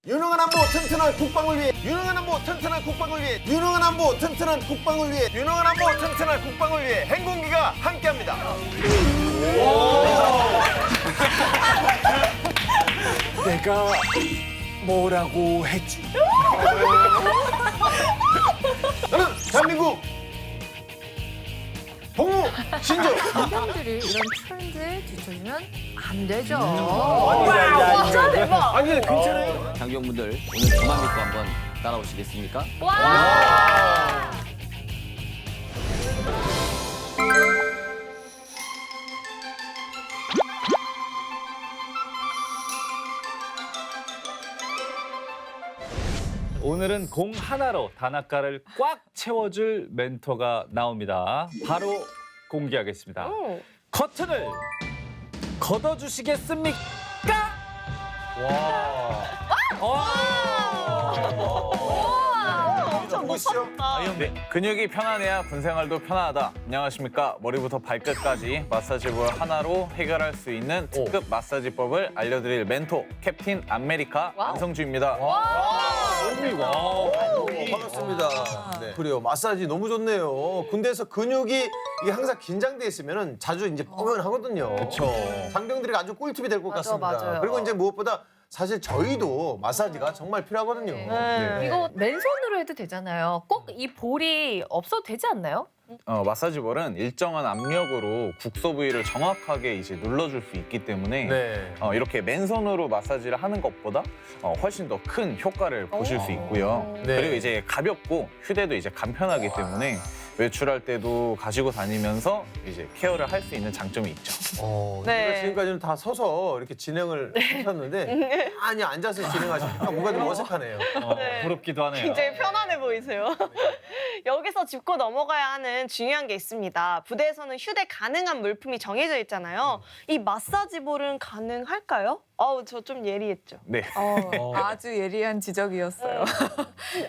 유능한 안보 튼튼한 국방을 위해 유능한 안보 튼튼한 국방을 위해 유능한 안보 튼튼한 국방을 위해 유능한 안보 튼튼한 국방을 위해 행공기가 함께합니다. 내가 뭐라고 했지? 나는 대한민국 복무 신조. 사람들이 이런 트렌드에 뒤처지면 안 되죠. 아니 괜찮아요. 장병분들 오늘 저만 믿고 한번 따라오시겠습니까? 오늘은 공 하나로 단아까를 꽉 채워줄 멘토가 나옵니다. 바로 공개하겠습니다. 커튼을 걷어주시겠습니까? 엄청 보시죠. 네, 근육이 편안해야 군생활도 편안하다. 안녕하십니까. 머리부터 발끝까지 마사지볼 하나로 해결할 수 있는 특급 마사지법을 알려드릴 멘토 캡틴 아메리카 안성주입니다. 반갑습니다. 네. 그래요. 마사지 너무 좋네요. 군대에서 근육이 이게 항상 긴장돼 있으면 자주 이제 뻐근하거든요. 그렇죠. 장병들이 아주 꿀팁이 될 것 맞아, 같습니다. 맞아요. 그리고 이제 무엇보다 사실 저희도 마사지가 정말 필요하거든요. 네. 이거 맨손으로 해도 되잖아요. 꼭 이 볼이 없어도 되지 않나요? 마사지볼은 일정한 압력으로 국소 부위를 정확하게 이제 눌러줄 수 있기 때문에 네. 이렇게 맨손으로 마사지를 하는 것보다 훨씬 더 큰 효과를 보실 수 있고요. 네. 그리고 이제 가볍고 휴대도 이제 간편하기 때문에 외출할 때도 가지고 다니면서 이제 케어를 할 수 있는 장점이 있죠. 네. 네. 지금까지는 다 서서 이렇게 진행을 하셨는데 아니 앉아서 진행하시니까 뭔가 좀 어색하네요. 부럽기도 하네요. 굉장히 편안해 보이세요. 여기서 짚고 넘어가야 하는 중요한 게 있습니다. 부대에서는 휴대 가능한 물품이 정해져 있잖아요. 이 마사지볼은 가능할까요? 저 좀 예리했죠. 네. 아주 예리한 지적이었어요.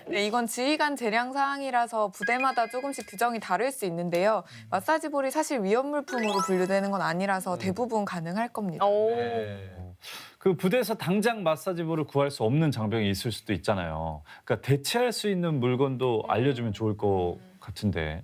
네, 이건 지휘관 재량 사항이라서 부대마다 조금씩 규정이 다를 수 있는데요. 마사지볼이 사실 위험 물품으로 분류되는 건 아니라서 대부분 가능할 겁니다. 그 부대에서 당장 마사지볼을 구할 수 없는 장병이 있을 수도 있잖아요. 그러니까 대체할 수 있는 물건도 알려주면 좋을 것 같은데.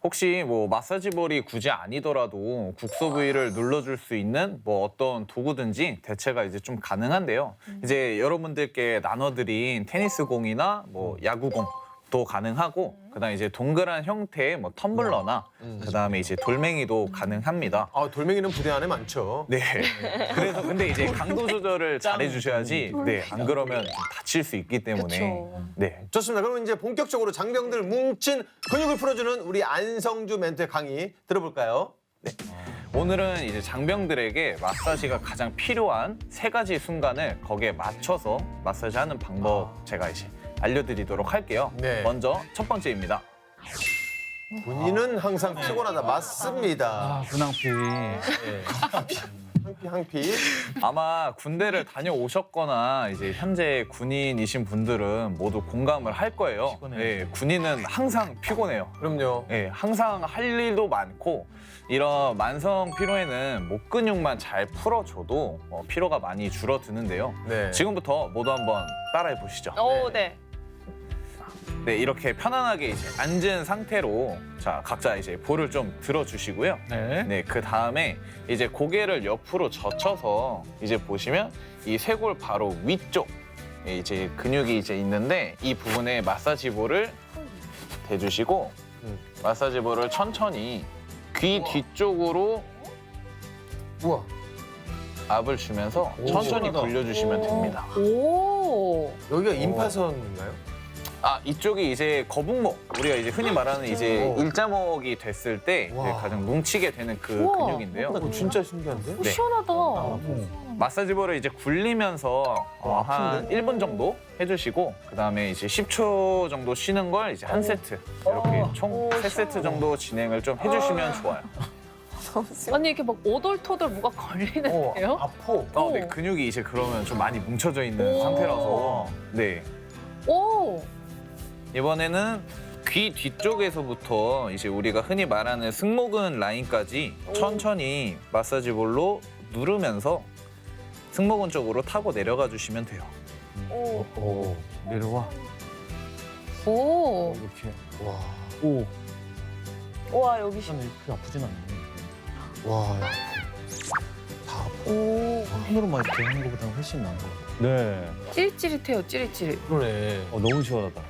혹시 뭐 마사지볼이 굳이 아니더라도 국소 부위를 눌러줄 수 있는 뭐 어떤 도구든지 대체가 이제 좀 가능한데요. 이제 여러분들께 나눠드린 테니스 공이나 뭐 야구공 도 가능하고 그다음에 이제 동그란 형태의 뭐 텀블러나 그다음에 이제 돌멩이도 가능합니다. 돌멩이는 부대 안에 많죠. 네. 그래서 근데 이제 강도 조절을 잘해 주셔야지 네, 안 그러면 좀 다칠 수 있기 때문에 네. 좋습니다. 그럼 이제 본격적으로 장병들 뭉친 근육을 풀어주는 우리 안성주 멘토의 강의 들어볼까요? 오늘은 이제 장병들에게 마사지가 가장 필요한 3가지 순간을 거기에 맞춰서 마사지하는 방법 제가 이제 알려드리도록 할게요. 네. 먼저 첫 번째입니다. 군인은 항상 피곤하다. 맞습니다. 군항피. 항피. 아마 군대를 다녀오셨거나 이제 현재 군인이신 분들은 모두 공감을 할 거예요. 네, 군인은 항상 피곤해요. 그럼요. 네, 항상 할 일도 많고 이런 만성 피로에는 목 근육만 잘 풀어줘도 피로가 많이 줄어드는데요. 네. 지금부터 모두 한번 따라해 보시죠. 네. 네, 이렇게 편안하게 이제 앉은 상태로 자 각자 이제 볼을 좀 들어주시고요. 네, 그 다음에 이제 고개를 옆으로 젖혀서 이제 보시면 이 쇄골 바로 위쪽 이제 근육이 이제 있는데 이 부분에 마사지볼을 대주시고 마사지볼을 천천히 귀 뒤쪽으로 우와. 압을 주면서 천천히 시원하다. 굴려주시면 됩니다. 여기가 임파선인가요? 이쪽이 이제 거북목, 우리가 이제 흔히 말하는 이제 일자목이 됐을 때 이제 와. 가장 뭉치게 되는 그 우와. 근육인데요. 진짜 신기한데? 네. 시원하다. 마사지볼을 이제 굴리면서 한 1분 정도 해주시고 그다음에 이제 10초 정도 쉬는 걸 이제 한 세트 이렇게 총 3세트 정도 진행을 좀 해주시면 좋아요. 아니 이렇게 막 오돌토돌 뭐가 걸리는데요? 아파. 네, 근육이 이제 그러면 좀 많이 뭉쳐져 있는 상태라서 네. 오. 이번에는 귀 뒤쪽에서부터 이제 우리가 흔히 말하는 승모근 라인까지 천천히 마사지볼로 누르면서 승모근 쪽으로 타고 내려가 주시면 돼요. 오. 오. 내려와. 오. 이렇게. 와, 오. 와 여기 그렇게 아프진 않네. 와, 야, 다 아파. 오. 손으로만 이렇게 하는 것보다는 훨씬 나은 거 같아. 네. 찌릿찌릿해요, 찌릿찌릿. 그러네. 너무 시원하다.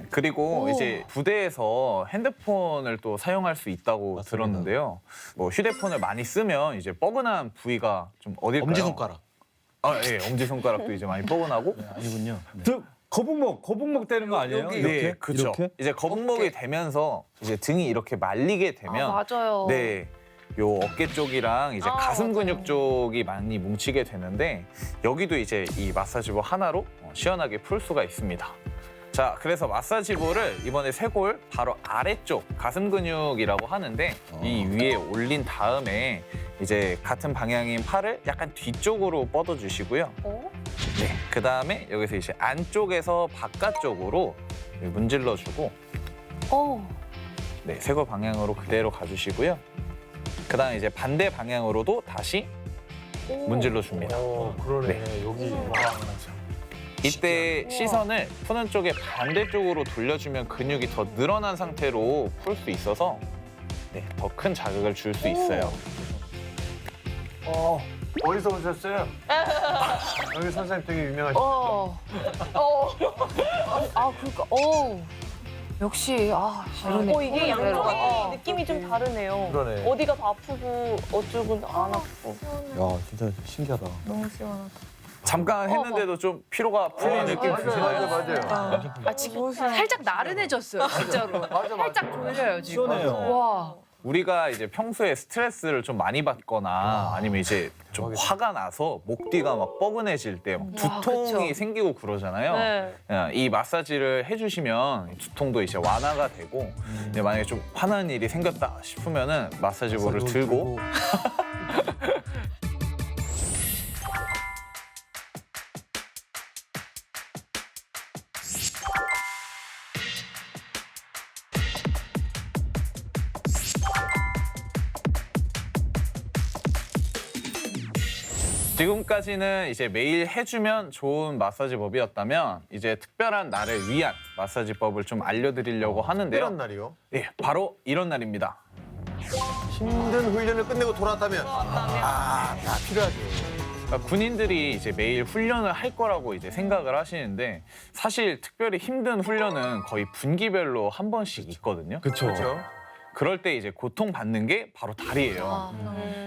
그리고 오. 이제 부대에서 핸드폰을 또 사용할 수 있다고 맞습니다. 들었는데요. 뭐 휴대폰을 많이 쓰면 이제 뻐근한 부위가 좀 어딜까요? 엄지손가락. 아, 예, 엄지 손가락도 이제 많이 뻐근하고. 네, 아니군요. 네. 거북목 되는 거 아니에요? 여기. 이렇게? 네, 그렇죠. 이렇게? 이제 거북목이 되면서 이제 등이 이렇게 말리게 되면 아, 맞아요. 네. 요 어깨 쪽이랑 이제 아, 가슴 맞아요. 근육 쪽이 많이 뭉치게 되는데 여기도 이제 이 마사지볼 하나로 시원하게 풀 수가 있습니다. 자, 그래서 마사지볼을 이번에 쇄골 바로 아래쪽 가슴 근육이라고 하는데 이 위에 올린 다음에 이제 같은 방향인 팔을 약간 뒤쪽으로 뻗어 주시고요. 어? 네. 그다음에 여기서 이제 안쪽에서 바깥쪽으로 문질러 주고 어. 네, 쇄골 방향으로 그대로 가주시고요. 그다음에 이제 반대 방향으로도 다시 문질러 줍니다. 그러네. 여기. 이때 시선을 푸는 쪽에 반대쪽으로 돌려주면 근육이 더 늘어난 상태로 풀 수 있어서 네, 더 큰 자극을 줄 수 있어요. 어디서 오셨어요? 여기 선생님 되게 유명하시죠? 어. 아, 그러니까. 역시 이러네. 이게 양쪽이 느낌이 좀 다르네요. 그러네. 어디가 더 아프고 어쪽은 안 아프고. 야, 진짜 신기하다. 너무 시원하다. 잠깐 했는데도 좀 피로가 풀린 느낌 맞아요, 드시나요? 맞아요. 아, 지금 살짝 나른해졌어요, 진짜로. 살짝 졸려요, 지금. 시원해요. 와. 우리가 이제 평소에 스트레스를 좀 많이 받거나 아니면 이제 좀 화가 나서 목 뒤가 막 뻐근해질 때 두통이 그쵸. 생기고 그러잖아요. 네. 이 마사지를 해주시면 두통도 이제 완화가 되고 근데 만약에 좀 화나는 일이 생겼다 싶으면은 마사지볼을 들고 지금까지는 이제 매일 해주면 좋은 마사지법이었다면 이제 특별한 날을 위한 마사지법을 좀 알려드리려고 하는데요. 특별한 날이요? 예, 바로 이런 날입니다. 힘든 훈련을 끝내고 돌아왔다면 다 필요하죠. 그러니까 군인들이 이제 매일 훈련을 할 거라고 이제 생각을 하시는데 사실 특별히 힘든 훈련은 거의 분기별로 한 번씩 있거든요. 그렇죠. 그럴 때 이제 고통받는 게 바로 다리예요.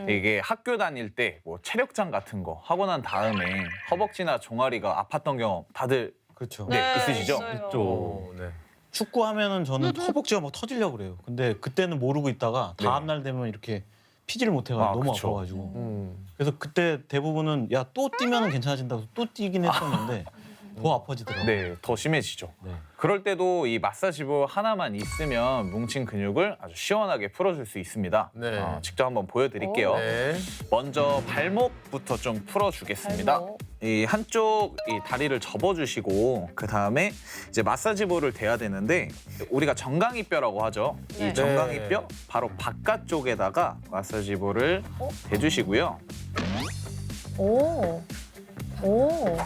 이게 학교 다닐 때 뭐 체력장 같은 거 하고 난 다음에 허벅지나 종아리가 아팠던 경험 다들 그렇죠. 네, 있으시죠? 있어요. 오, 네. 축구하면은 저는 허벅지가 막 터지려고 그래요. 근데 그때는 모르고 있다가 네. 다음 날 되면 이렇게 피지를 못 해가지고 너무 그쵸. 아파가지고. 그래서 그때 대부분은 야 또 뛰면은 괜찮아진다고 또 뛰긴 했었는데 더 아파지더라고요. 네, 더 심해지죠. 네. 그럴 때도 이 마사지볼 하나만 있으면 뭉친 근육을 아주 시원하게 풀어줄 수 있습니다. 네. 직접 한번 보여드릴게요. 네. 먼저 발목부터 좀 풀어주겠습니다. 발목. 이 한쪽 이 다리를 접어주시고 그 다음에 이제 마사지볼을 대야 되는데 우리가 정강이뼈라고 하죠. 네. 이 정강이뼈 바로 바깥쪽에다가 마사지볼을 대주시고요. 오. 오.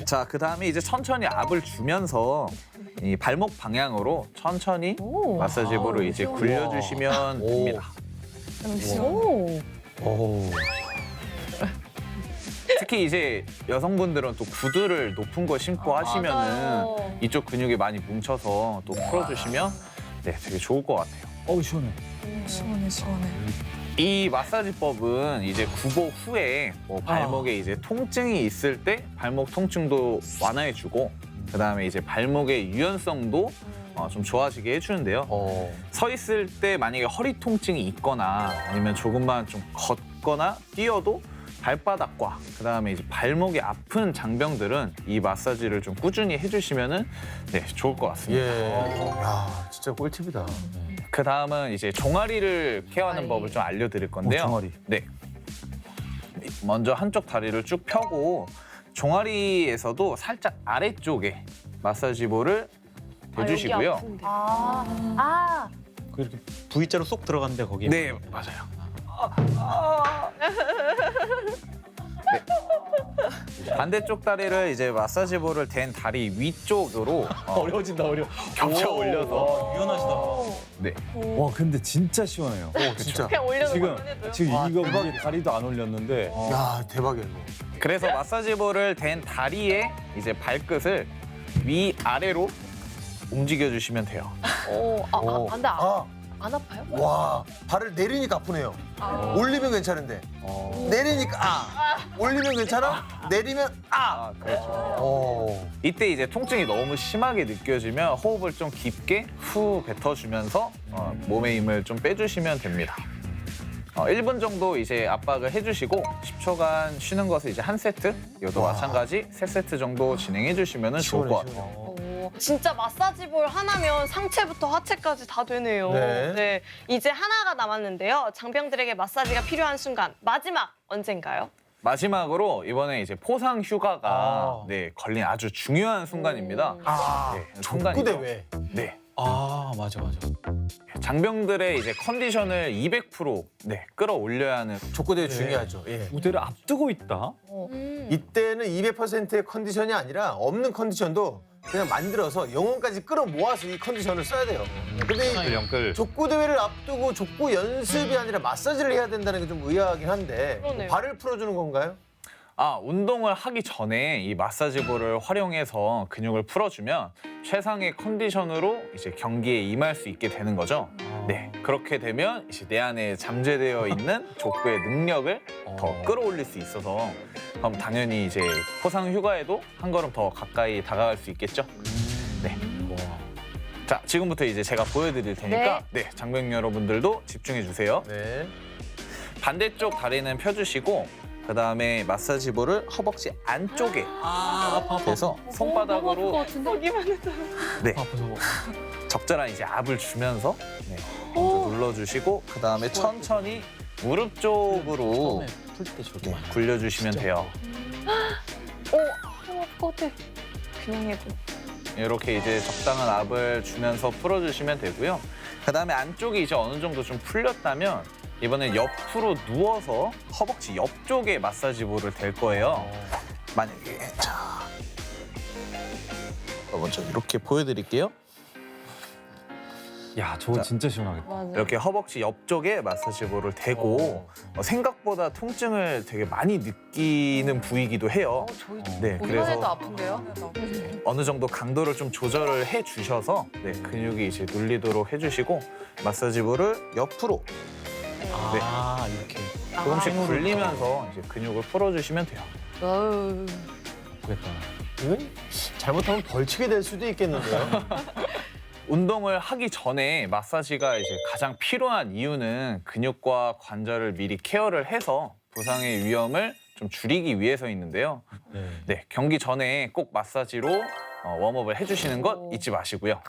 자, 그 다음에 이제 천천히 압을 주면서 이 발목 방향으로 천천히 오. 마사지볼을 이제 굴려주시면 됩니다. 오. 오. 특히 이제 여성분들은 또 구두를 높은 거 신고 하시면은 맞아요. 이쪽 근육이 많이 뭉쳐서 또 풀어주시면 네, 되게 좋을 것 같아요. 시원해. 시원해, 시원해. 이 마사지법은 이제 구보 후에 뭐 발목에 이제 통증이 있을 때 발목 통증도 완화해주고 그 다음에 이제 발목의 유연성도 좀 좋아지게 해주는데요. 서 있을 때 만약에 허리 통증이 있거나 아니면 조금만 좀 걷거나 뛰어도 발바닥과 그 다음에 이제 발목이 아픈 장병들은 이 마사지를 좀 꾸준히 해주시면은 네, 좋을 것 같습니다. 예. 야, 진짜 꿀팁이다. 그 다음은 이제 종아리를 케어하는 종아리. 법을 좀 알려드릴 건데요. 종아리. 네. 먼저 한쪽 다리를 쭉 펴고 종아리에서도 살짝 아래쪽에 마사지볼을 대주시고요. 아. 그 이렇게 V자로 쏙 들어갔는데 거기에. 네, 맞아요. 반대쪽 다리를 이제 마사지볼을 댄 다리 위쪽으로 어려워진다 어려워. 겹쳐 올려서 유연하시다. 네. 와 근데 진짜 시원해요. 진짜. 그냥 올려놓은 지금 것만 해도요. 지금 와, 이거 대박. 위에 다리도 안 올렸는데 야 대박이야 이거. 그래서 마사지볼을 댄 다리에 이제 발끝을 위 아래로 움직여 주시면 돼요. 근데 아, 안 아파요? 와 발을 내리니까 아프네요. 올리면 괜찮은데 내리니까 올리면 괜찮아? 내리면 그렇죠. 이때 이제 통증이 너무 심하게 느껴지면 호흡을 좀 깊게 후 뱉어주면서 몸의 힘을 좀 빼주시면 됩니다. 1분 정도 이제 압박을 해주시고 10초간 쉬는 것을 이제 한 세트, 이것도 마찬가지 3세트 정도 진행해 주시면 좋을 것 같아요. 진짜 마사지볼 하나면 상체부터 하체까지 다 되네요. 네. 이제 하나가 남았는데요. 장병들에게 마사지가 필요한 순간 마지막 언젠가요? 마지막으로 이번에 이제 포상 휴가가 아. 네, 걸린 아주 중요한 순간입니다. 네, 족구 대회. 네. 아 맞아. 장병들의 이제 컨디션을 200% 네, 끌어올려야 하는 족구 대회 중요하죠. 예. 무대를 앞두고 있다. 이때는 200%의 컨디션이 아니라 없는 컨디션도 그냥 만들어서 영혼까지 끌어모아서 이 컨디션을 써야 돼요. 근데 이 영끌. 족구 대회를 앞두고 족구 연습이 아니라 마사지를 해야 된다는 게 좀 의아하긴 한데 그러네요. 발을 풀어주는 건가요? 운동을 하기 전에 이 마사지볼을 활용해서 근육을 풀어주면 최상의 컨디션으로 이제 경기에 임할 수 있게 되는 거죠. 네, 그렇게 되면 이제 내 안에 잠재되어 있는 족구의 능력을 더 끌어올릴 수 있어서 그럼 당연히 이제 포상 휴가에도 한 걸음 더 가까이 다가갈 수 있겠죠. 네. 자, 지금부터 이제 제가 보여드릴 테니까 네, 장병 여러분들도 집중해 주세요. 네. 반대쪽 다리는 펴주시고 그다음에 마사지볼을 허벅지 안쪽에 대서 손바닥으로 보기만 해도 네, 적절한 이제 압을 주면서 네, 먼저 눌러주시고 그다음에 천천히 무릎 쪽으로 풀때 저기 네, 굴려주시면 돼요. 아플 것 같아. 그냥 해도. 이렇게 이제 적당한 압을 주면서 풀어주시면 되고요. 그다음에 안쪽이 이제 어느 정도 좀 풀렸다면 이번엔 옆으로 누워서 허벅지 옆쪽에 마사지볼을 댈 거예요. 만약에 자, 먼저 이렇게 보여드릴게요. 야 저거 진짜 시원하겠다. 이렇게 허벅지 옆쪽에 마사지볼을 대고 생각보다 통증을 되게 많이 느끼는 부위이기도 해요. 저희 네, 보기만 그래서 해도 아픈데요? 어느 정도 강도를 좀 조절을 해 주셔서 네, 근육이 이제 눌리도록 해주시고 마사지볼을 옆으로 이렇게 조금씩 굴리면서 이제 근육을 풀어주시면 돼요. 아프겠다. 이건 잘못하면 벌칙이 될 수도 있겠는데요. 운동을 하기 전에 마사지가 이제 가장 필요한 이유는 근육과 관절을 미리 케어를 해서 부상의 위험을 좀 줄이기 위해서 있는데요. 네, 경기 전에 꼭 마사지로 웜업을 해주시는 것 잊지 마시고요.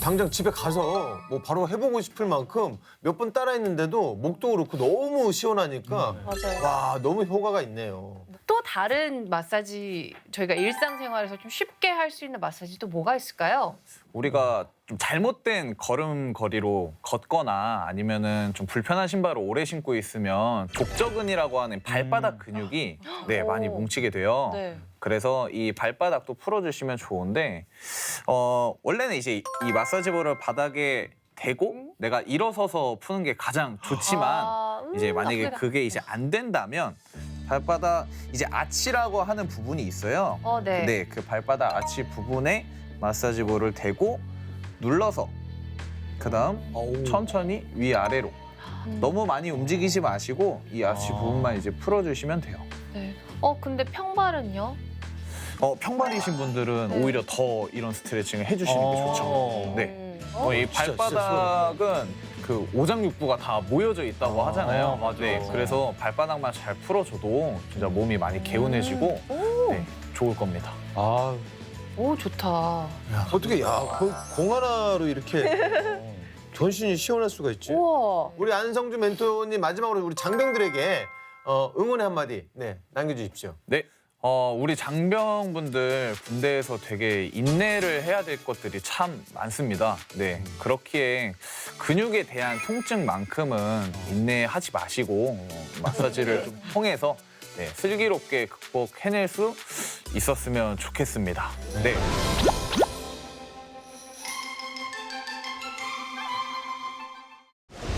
당장 집에 가서 뭐 바로 해보고 싶을 만큼 몇 번 따라했는데도 목도 그렇고 너무 시원하니까 맞아요. 와 너무 효과가 있네요. 또 다른 마사지 저희가 일상생활에서 좀 쉽게 할 수 있는 마사지 또 뭐가 있을까요? 우리가 좀 잘못된 걸음걸이로 걷거나 아니면은 좀 불편한 신발을 오래 신고 있으면 족저근이라고 하는 발바닥 근육이 네, 많이 뭉치게 돼요. 네. 그래서 이 발바닥도 풀어주시면 좋은데 원래는 이제 이 마사지볼을 바닥에 대고 내가 일어서서 푸는 게 가장 좋지만 이제 만약에 아프다. 그게 이제 안 된다면 발바닥 이제 아치라고 하는 부분이 있어요. 네. 네, 그 발바닥 아치 부분에 마사지볼을 대고 눌러서 그다음 천천히 위아래로 너무 많이 움직이지 마시고 이 아치 부분만 이제 풀어주시면 돼요. 네. 근데 평발은요? 평발이신 분들은 오히려 더 이런 스트레칭을 해주시는 게 좋죠. 네, 이 발바닥은 그 오장육부가 다 모여져 있다고 하잖아요. 맞아. 네, 그래서 발바닥만 잘 풀어줘도 진짜 몸이 많이 개운해지고 네, 좋을 겁니다. 오 좋다. 어떻게 공 하나로 이렇게 전신이 시원할 수가 있지? 우와. 우리 안성주 멘토님 마지막으로 우리 장병들에게 응원의 한마디 남겨주십시오. 네. 우리 장병분들 군대에서 되게 인내를 해야 될 것들이 참 많습니다. 네. 그렇기에 근육에 대한 통증만큼은 인내하지 마시고 마사지를 좀 통해서 슬기롭게 극복해낼 수 있었으면 좋겠습니다. 네.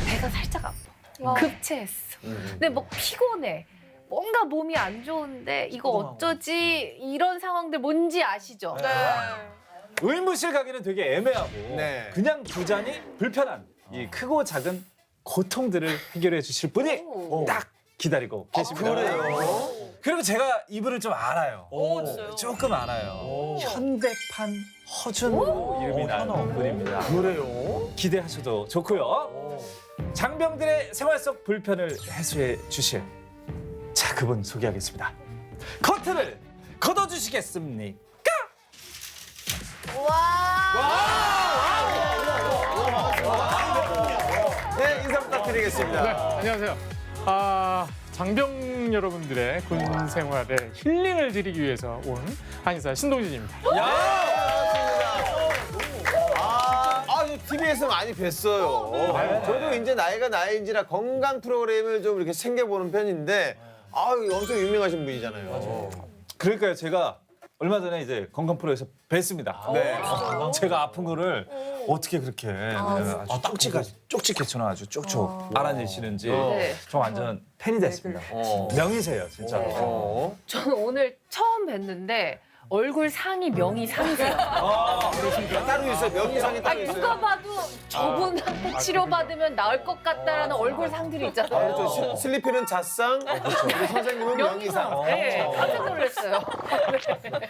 배가 살짝 아파. 급체했어. 근데 뭐 피곤해. 뭔가 몸이 안 좋은데 이거 어쩌지? 이런 상황들 뭔지 아시죠? 의무실 가기는 되게 애매하고 네. 그냥 두자니 불편한 이 크고 작은 고통들을 해결해 주실 분이 딱 기다리고 계십니다. 그래요? 그리고 제가 이분을 좀 알아요. 진짜요? 조금 알아요. 현대판 허준으로 이름이 나는 분입니다. 그래요? 기대하셔도 좋고요. 장병들의 생활 속 불편을 해소해 주실 자 그분 소개하겠습니다. 커튼을 걷어주시겠습니까? 네, 인사 부탁드리겠습니다. 안녕하세요. 장병 여러분들의 군 생활에 힐링을 드리기 위해서 온 한의사 신동진입니다. TV에서 많이 뵀어요. 저도 이제 나이가 나이인지라 건강 프로그램을 좀 이렇게 챙겨보는 편인데, 엄청 유명하신 분이잖아요. 그러니까요 제가 얼마 전에 이제 건강 프로에서 뵀습니다. 네. 제가 아픈 거를 어떻게 그렇게 아주 쪽집게처럼 아주 쪽쪽 알아내시는지 네. 저 완전 팬이 됐습니다. 명이세요 진짜. 저는 오늘 처음 뵀는데 얼굴 상이 명이 상이세요. 따로 있어요. 명의상이 따로 있어요. 누가 봐도 저분한테 치료받으면 나을 것 같다라는 얼굴 상들이 있잖아요. 그렇죠. 슬리피는 잣상, 우리 선생님은 명의상. 네, 깜짝 놀랐어요. 네.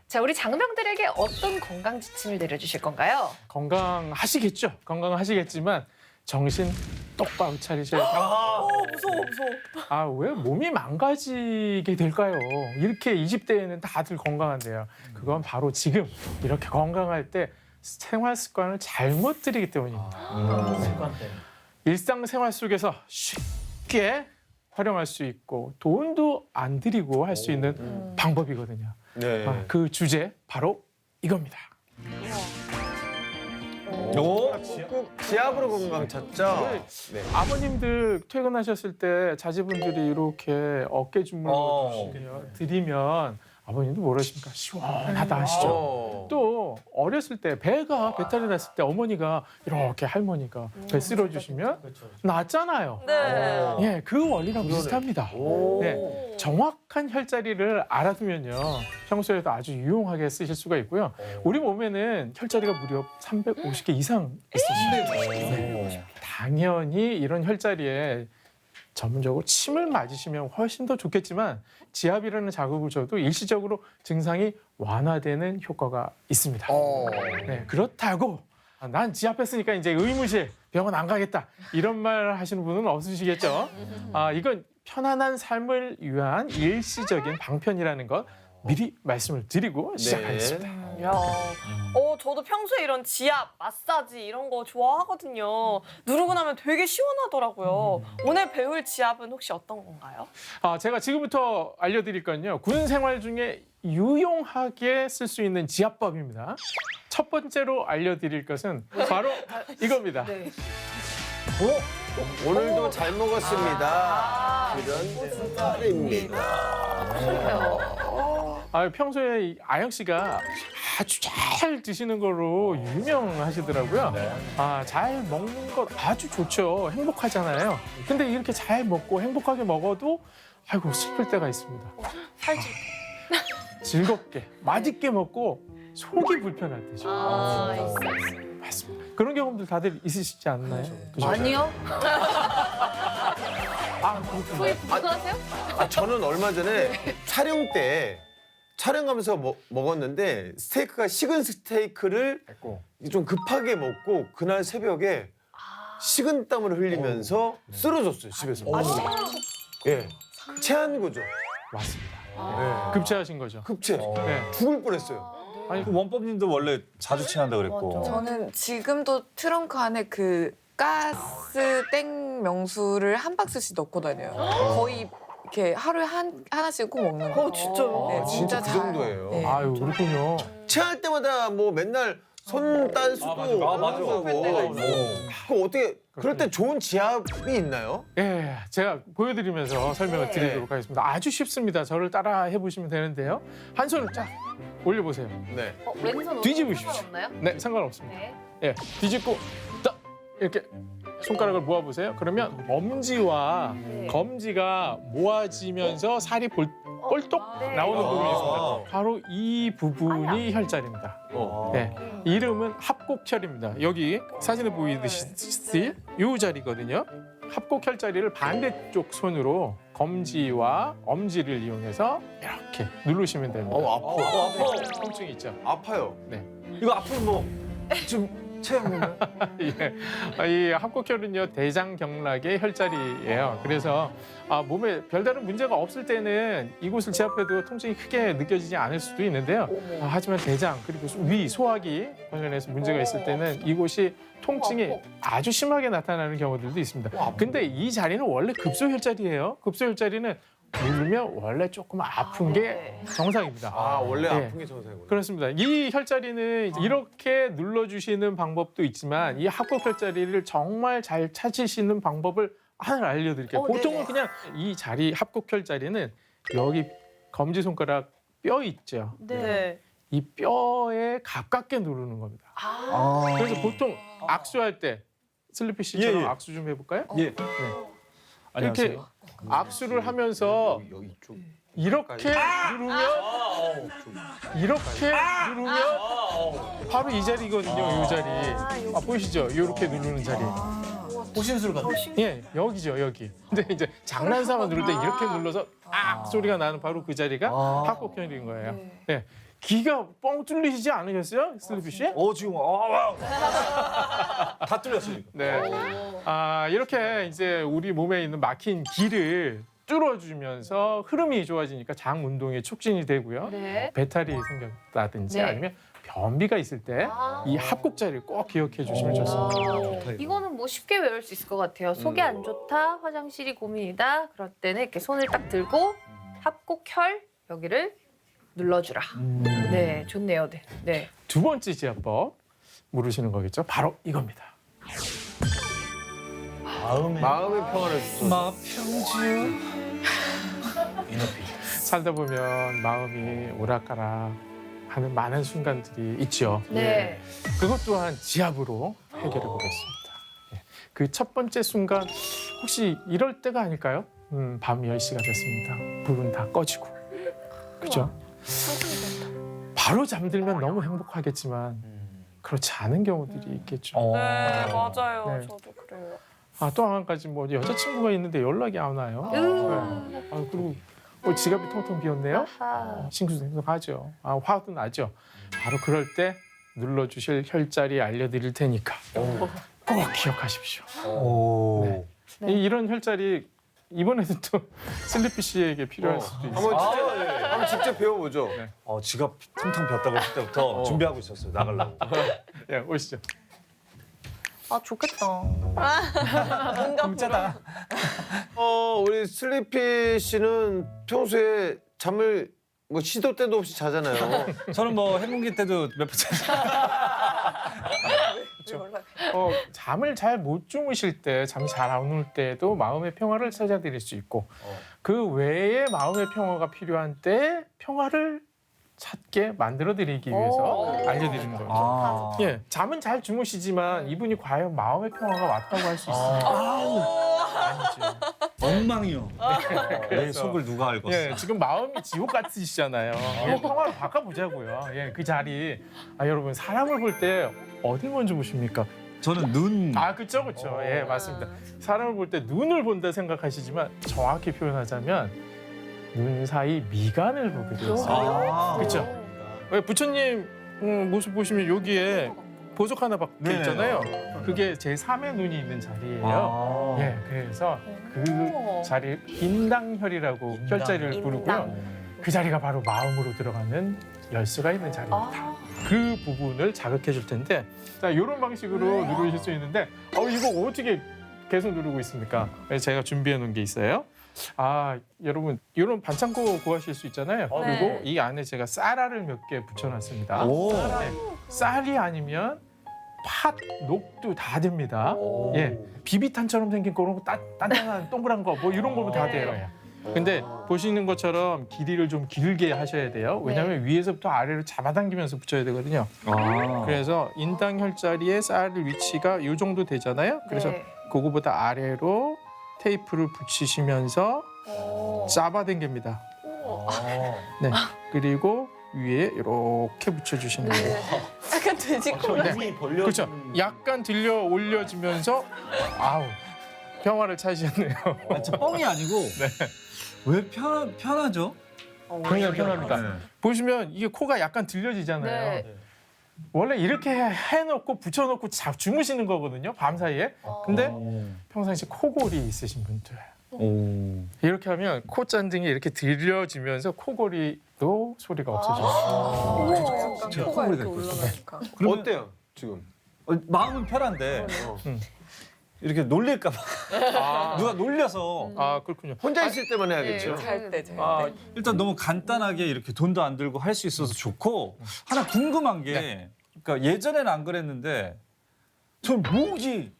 자, 우리 장병들에게 어떤 건강 지침을 내려주실 건가요? 건강하시겠죠? 건강하시겠지만 정신 똑바로 차리셔야 돼요. 무서워. 왜 몸이 망가지게 될까요? 이렇게 20대에는 다들 건강한데요. 그건 바로 지금 이렇게 건강할 때 생활 습관을 잘못 들이기 때문입니다. 습관 때문에. 일상생활 속에서 쉽게 활용할 수 있고 돈도 안 들이고 할 수 있는 방법이거든요. 네. 그 주제 바로 이겁니다. 꼭 지압으로 건강 찾죠? 네. 아버님들 퇴근하셨을 때 자제분들이 이렇게 어깨 주물러 드리면 아버님도 뭐라십니까? 시원하다 하시죠. 또 어렸을 때 배탈이 났을 때 어머니가 이렇게 할머니가 배 쓸어주시면 낫잖아요. 네. 예, 그 원리랑 비슷합니다. 네, 정확한 혈자리를 알아두면요 평소에도 아주 유용하게 쓰실 수가 있고요. 우리 몸에는 혈자리가 무려 350개 이상 있습니다. 네. 당연히 이런 혈자리에 전문적으로 침을 맞으시면 훨씬 더 좋겠지만 지압이라는 자극을 줘도 일시적으로 증상이 완화되는 효과가 있습니다. 네, 그렇다고 난 지압했으니까 이제 의무실 병원 안 가겠다 이런 말 하시는 분은 없으시겠죠? 이건 편안한 삶을 위한 일시적인 방편이라는 것 미리 말씀을 드리고 시작하겠습니다. 야, 저도 평소에 이런 지압, 마사지 이런 거 좋아하거든요. 누르고 나면 되게 시원하더라고요. 오늘 배울 지압은 혹시 어떤 건가요? 제가 지금부터 알려드릴 건요. 군 생활 중에 유용하게 쓸 수 있는 지압법입니다. 첫 번째로 알려드릴 것은 바로 이겁니다. 네. 오늘도 잘 먹었습니다. 그런 날입니다. 평소에 이 아영 씨가 아주 잘 드시는 거로 유명하시더라고요. 잘 먹는 것 아주 좋죠. 행복하잖아요. 근데 이렇게 잘 먹고 행복하게 먹어도 슬플 때가 있습니다. 살ጭ. 즐겁게 맛있게 먹고 속이 불편할 때죠. 있어. 맞습니다. 그런 경험들 다들 있으시지 않나요? 그죠? 아니요. 소위 불편하세요? 저는 얼마 전에 촬영 때 촬영하면서 먹었는데 스테이크가 식은 스테이크를 좀 급하게 먹고 그날 새벽에 식은 땀을 흘리면서 쓰러졌어요 집에서. 예, 체한 거죠. 맞습니다. 급체하신 거죠. 급체. 네. 죽을 뻔했어요. 아니, 그 원법님도 원래 자주 친한다 그랬고. 저는 지금도 트렁크 안에 그 가스 땡 명수를 한 박스씩 넣고 다녀요. 거의 이렇게 하루에 하나씩 꼭 먹는 거. 진짜요? 네, 진짜 그 잘- 정도예요? 네. 아유 그렇군요. 체할 때마다 뭐 맨날 손 딴 수도 맞아. 그거 어떻게 그럴 때 좋은 지압이 있나요? 예, 제가 보여드리면서 설명을 드리도록 하겠습니다. 아주 쉽습니다. 저를 따라 해보시면 되는데요. 한 손을 쫙 올려보세요. 네. 왼손 뒤집으십시오. 없나요? 네, 상관없습니다. 네. 예, 뒤집고 딱 이렇게 손가락을 모아보세요. 그러면 엄지와 네. 검지가 모아지면서 살이 볼떡 네. 나오는 부분이 있습니다. 아. 바로 이 부분이 혈자리입니다. 어. 네, 이름은 합곡혈입니다. 여기 사진에 보이듯이 이 자리거든요. 합곡혈자리를 반대쪽 손으로 검지와 엄지를 이용해서 이렇게 누르시면 됩니다. 아파. 통증이 있죠. 아파요. 이거 앞으로 뭐좀 체험해보면 예, 이 합곡혈은요 대장경락의 혈자리예요. 그래서 몸에 별다른 문제가 없을 때는 이곳을 제압해도 통증이 크게 느껴지지 않을 수도 있는데요. 하지만 대장 그리고 위 소화기 관련해서 문제가 있을 때는 이곳이 통증이 아주 심하게 나타나는 경우들도 있습니다. 근데 이 자리는 원래 급소혈자리예요. 급소혈자리는 누르면 원래 조금 아픈 게 정상입니다. 아 원래 네. 아픈 게 정상이구나. 그렇습니다. 이 혈자리는 이렇게 눌러주시는 방법도 있지만 이 합곡혈자리를 정말 잘 찾으시는 방법을 하나 알려드릴게요. 보통은 그냥 이 자리 합곡혈자리는 여기 검지손가락 뼈 있죠. 네. 이 뼈에 가깝게 누르는 겁니다. 그래서 보통 악수할 때 슬리피 씨처럼 예, 예. 악수 좀 해볼까요? 예. 이렇게 안녕하세요. 악수를 하면서 여기 이쪽. 이렇게 누르면 이렇게 누르면 바로 이 자리거든요. 이 자리. 보이시죠? 이렇게 누르는 자리. 호신술 같은. 예, 여기죠, 여기. 근데 이제 장난삼아 누를 때 이렇게 눌러서 소리가 나는 바로 그 자리가 합곡혈인 거예요. 네. 귀가 뻥 뚫리시지 않으셨어요, 슬리피 씨? 지금 다 뚫렸어요. 이거. 네. 이렇게 이제 우리 몸에 있는 막힌 기를 뚫어주면서 흐름이 좋아지니까 장 운동에 촉진이 되고요. 네. 배탈이 생겼다든지 네. 아니면 변비가 있을 때 이 합곡자리를 꼭 기억해 주시면 좋습니다. 이거는 뭐 쉽게 외울 수 있을 것 같아요. 속이 안 좋다, 화장실이 고민이다. 그럴 때는 이렇게 손을 딱 들고 합곡혈 여기를 눌러주라. 네, 좋네요. 네. 네. 두 번째 지압법 모르시는 거겠죠? 바로 이겁니다. 마음의 평화를 주소. 마평지요. 살다 보면 마음이 오락가락 하는 많은 순간들이 있죠. 네. 그것 또한 지압으로 해결해 보겠습니다. 그 첫 번째 순간 혹시 이럴 때가 아닐까요? 밤 10시가 됐습니다. 불은 다 꺼지고. 그렇죠? 바로 잠들면 너무 행복하겠지만 그렇지 않은 경우들이 있겠죠. 네, 맞아요. 네. 저도 그래요. 또 한 가지 뭐 여자친구가 있는데 연락이 안 와요. 네. 그리고 지갑이 텅텅 비었네요. 아하. 싱숭생숭하죠. 화도 나죠. 바로 그럴 때 눌러주실 혈자리 알려드릴 테니까 꼭 기억하십시오. 네. 이런 혈자리 이번에도 또 슬리피 씨에게 필요할 수도 있어요. 한번 직접 배워보죠. 지갑 텅텅 비었다고 했을 때부터 준비하고 있었어요. 나가려고. 예, 오시죠. 좋겠다. 진짜다. 우리 슬리피 씨는 평소에 잠을 뭐 시도 때도 없이 자잖아요. 저는 뭐 행운기 때도 몇 번 잠을 잘 못 주무실 때, 잠이 잘 안 올 때도 마음의 평화를 찾아드릴 수 있고 그 외에 마음의 평화가 필요한 때 평화를 찾게 만들어드리기 위해서 알려드리는 거죠. 예, 잠은 잘 주무시지만 이분이 과연 마음의 평화가 왔다고 할 수 있습니까? 아니죠. 엉망이요. 내 속을 누가 알겠어. 예, 지금 마음이 지옥 같으시잖아요. 예, 평화로 바꿔보자고요. 예, 그 자리. 여러분 사람을 볼 때 어딜 먼저 보십니까? 저는 눈. 그렇죠, 그렇죠. 예, 맞습니다. 사람을 볼 때 눈을 본다 생각하시지만 정확히 표현하자면 눈 사이 미간을 보게 되었어요. 그렇죠. 왜 부처님 모습 보시면 여기에 보석 하나 박혀 네. 있잖아요. 그게 제3의 눈이 있는 자리예요. 예, 그래서 그 자리 인당혈이라고 혈자리를 부르고요. 그 자리가 바로 마음으로 들어가는 열쇠가 있는 자리입니다. 그 부분을 자극해 줄 텐데 자 이런 방식으로 누르실 수 있는데 이거 어떻게 계속 누르고 있습니까? 그래서 제가 준비해 놓은 게 있어요. 여러분 이런 반창고 구하실 수 있잖아요. 그리고 이 안에 제가 쌀알을 몇 개 붙여놨습니다. 네, 쌀이 아니면 팥, 녹두 다 됩니다. 예, 비비탄처럼 생긴 거는 단단한 동그란 거 뭐 이런 거면 다 돼요. 근데 보시는 것처럼 길이를 좀 길게 하셔야 돼요. 왜냐하면 위에서부터 아래로 잡아당기면서 붙여야 되거든요. 그래서 인당 혈자리의 쌀 위치가 이 정도 되잖아요. 그래서 그거보다 아래로 테이프를 붙이시면서 잡아당깁니다. 네, 그리고 위에 이렇게 붙여주시는 거예요. 약간 돼지코라. 힘이 벌려. 그렇죠. 약간 들려 올려주면서 평화를 찾으셨네요. 뻥이 아니고 왜 편하죠? 굉장히 편합니다. 보시면 이게 코가 약간 들려지잖아요. 네. 원래 이렇게 해놓고 붙여놓고 주무시는 거거든요. 밤 사이에. 근데 평상시 코골이 있으신 분들 이렇게 하면 코 잔등이 이렇게 들려지면서 코골이도 소리가 없어져요. 약간 코가 이렇게 올라가니까. 어때요 지금? 마음은 편한데 이렇게 놀릴까 봐 누가 놀려서 그렇군요. 혼자 있을 때만 해야겠죠. 잘 때. 일단 너무 간단하게 이렇게 돈도 안 들고 할 수 있어서 좋고 하나 궁금한 게 그러니까 예전에는 안 그랬는데 전 목이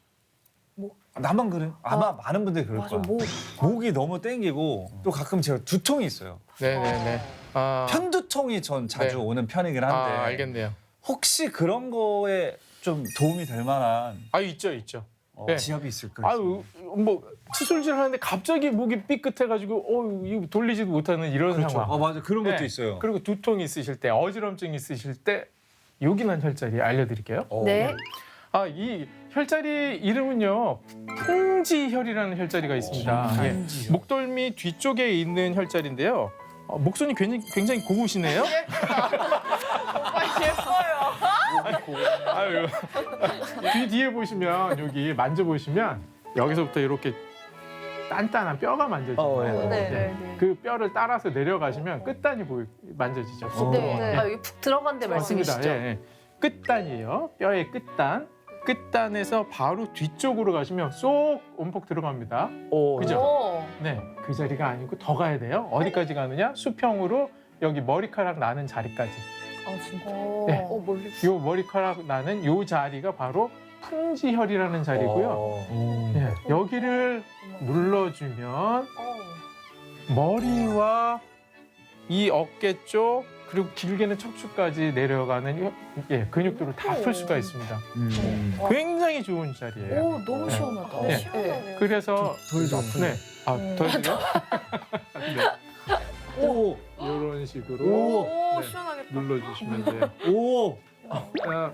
나만 그래? 아마 많은 분들이 그럴 거야. 목이 너무 땡기고 또 가끔 제가 두통이 있어요. 네네네. 편두통이 전 자주 네. 오는 편이긴 한데 알겠네요. 혹시 그런 거에 좀 도움이 될 만한 있죠. 네. 지압이 있을까요? 뭐 칫솔질 하는데 갑자기 목이 삐끗해가지고 이거 돌리지도 못하는 이런 그렇죠. 상황. 맞아 그런 것도 네. 있어요. 그리고 두통이 있으실 때, 어지럼증이 있으실 때 요긴한 혈자리 알려드릴게요. 네. 이 혈자리 이름은요 풍지혈이라는 혈자리가 있습니다. 목덜미 뒤쪽에 있는 혈자리인데요. 목선이 굉장히 고우시네요. 오빠 예뻐요. 귀 뒤에 보시면 여기 만져보시면 여기서부터 이렇게 단단한 뼈가 만져져요. 네. 그 뼈를 따라서 내려가시면 끝단이 만져지죠. 네. 여기 푹 들어간 데 맞습니다. 말씀이시죠? 끝단이에요. 뼈의 끝단. 끝단에서 바로 뒤쪽으로 가시면 쏙 온폭 들어갑니다. 그죠? 네, 그 자리가 아니고 더 가야 돼요. 어디까지 가느냐? 수평으로 여기 머리카락 나는 자리까지. 진짜. 네. 멀리. 요 머리카락 나는 요 자리가 바로 풍지혈이라는 자리고요. 네, 여기를 눌러주면 머리와 이 어깨 쪽 그리고 길게는 척추까지 내려가는 근육들을 다 풀 수가 있습니다. 굉장히 좋은 자리예요. 너무 시원하다. 네. 시원하네요. 그래서 네, 더 해요? 오, 이런 식으로 오, 네, 시원하겠다. 눌러주시면 돼요. 오,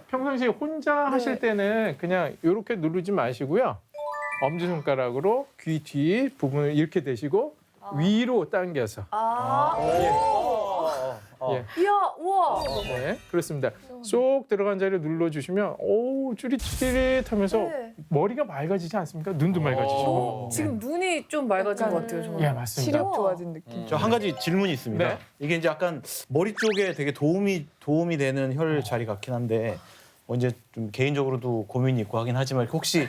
평상시에 혼자 하실 때는 그냥 이렇게 누르지 마시고요. 엄지손가락으로 귀 뒤 부분을 이렇게 대시고 위로 당겨서. 이야, 우와. 네, 그렇습니다. 쏙 들어간 자리를 눌러주시면 쭈릿쭈릿하면서 머리가 맑아지지 않습니까? 눈도 맑아지시고. 지금 눈이 좀 맑아진 것 같아요, 정말. 예, 맞습니다. 시력 좋아진 느낌. 저 한 가지 질문이 있습니다. 네. 이게 이제 약간 머리 쪽에 되게 도움이 되는 혈 자리 같긴 한데 이제 좀 개인적으로도 고민이 있고 하긴 하지만 혹시